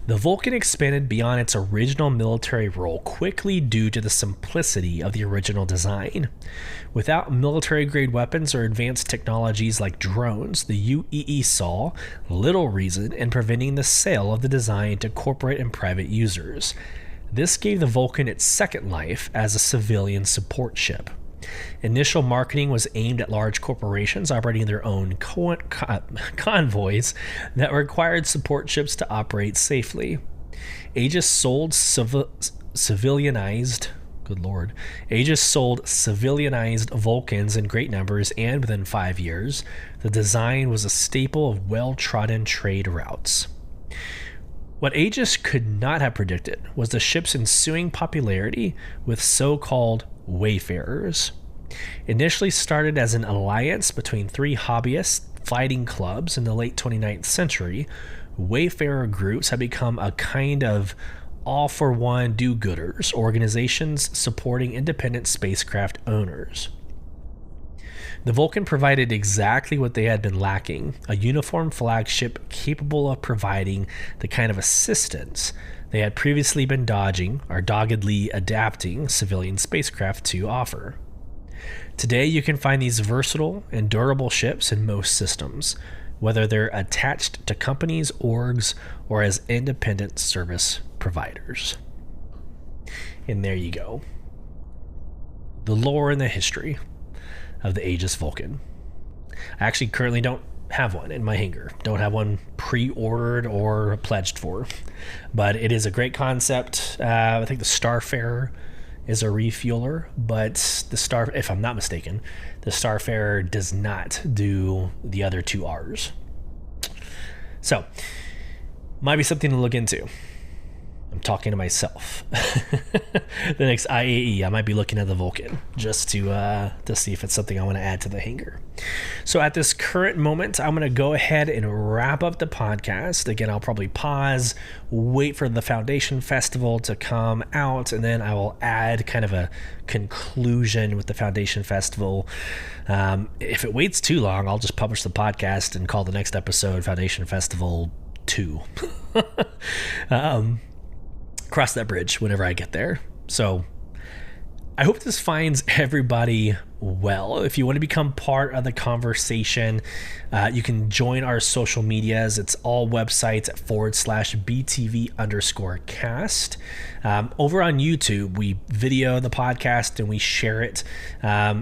The Vulcan expanded beyond its original military role quickly due to the simplicity of the original design. Without military-grade weapons or advanced technologies like drones, the UEE saw little reason in preventing the sale of the design to corporate and private users. This gave the Vulcan its second life as a civilian support ship. Initial marketing was aimed at large corporations operating their own convoys that required support ships to operate safely. Aegis sold civilianized, good lord, Aegis sold civilianized Vulcans in great numbers, and within 5 years, the design was a staple of well-trodden trade routes. What Aegis could not have predicted was the ship's ensuing popularity with so-called wayfarers. Initially started as an alliance between 3 hobbyist fighting clubs in the late 29th century, wayfarer groups have become a kind of all-for-one do-gooders, organizations supporting independent spacecraft owners. The Vulcan provided exactly what they had been lacking, a uniform flagship capable of providing the kind of assistance they had previously been dodging or doggedly adapting civilian spacecraft to offer. Today, you can find these versatile and durable ships in most systems, whether they're attached to companies, orgs, or as independent service providers. And there you go. The lore and the history of the Aegis Vulcan. I actually currently don't have one in my hangar. Don't have one pre-ordered or pledged for. But it is a great concept. I think the Starfarer is a refueler, but if I'm not mistaken, the Starfarer does not do the other 2 R's. So, might be something to look into. I'm talking to myself. The next IAE, I might be looking at the Vulcan just to see if it's something I want to add to the hangar. So at this current moment, I'm going to go ahead and wrap up the podcast. Again, I'll probably pause, wait for the Foundation Festival to come out, and then I will add kind of a conclusion with the Foundation Festival. If it waits too long, I'll just publish the podcast and call the next episode Foundation Festival 2. Cross that bridge whenever I get there. So I hope this finds everybody well. If you want to become part of the conversation, you can join our social medias. It's all websites at /BTV_cast. Over on YouTube, we video the podcast and we share it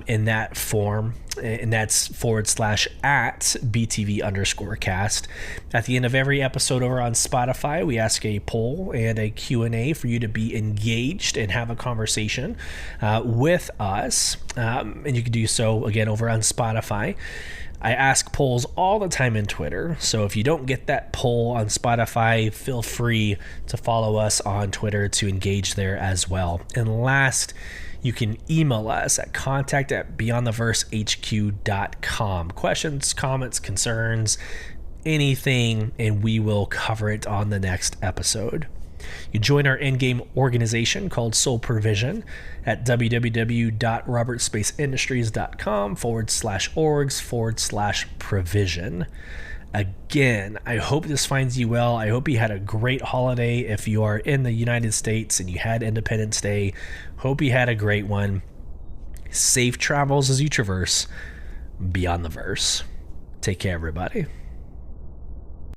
in that form. And that's /@BTV_cast. At the end of every episode over on Spotify, we ask a poll and a Q&A for you to be engaged and have a conversation with us. And you can do so again over on Spotify. I ask polls all the time in Twitter, so if you don't get that poll on Spotify, feel free to follow us on Twitter to engage there as well. And last, you can email us at contact@beyondtheversehq.com. Questions, comments, concerns, anything, and we will cover it on the next episode. You join our in-game organization called Soul Provision at www.robertspaceindustriescom/orgs/provision. Again, I hope this finds you well. I hope you had a great holiday. If you are in the United States and you had Independence Day, hope you had a great one. Safe travels as you traverse beyond the verse. Take care, everybody.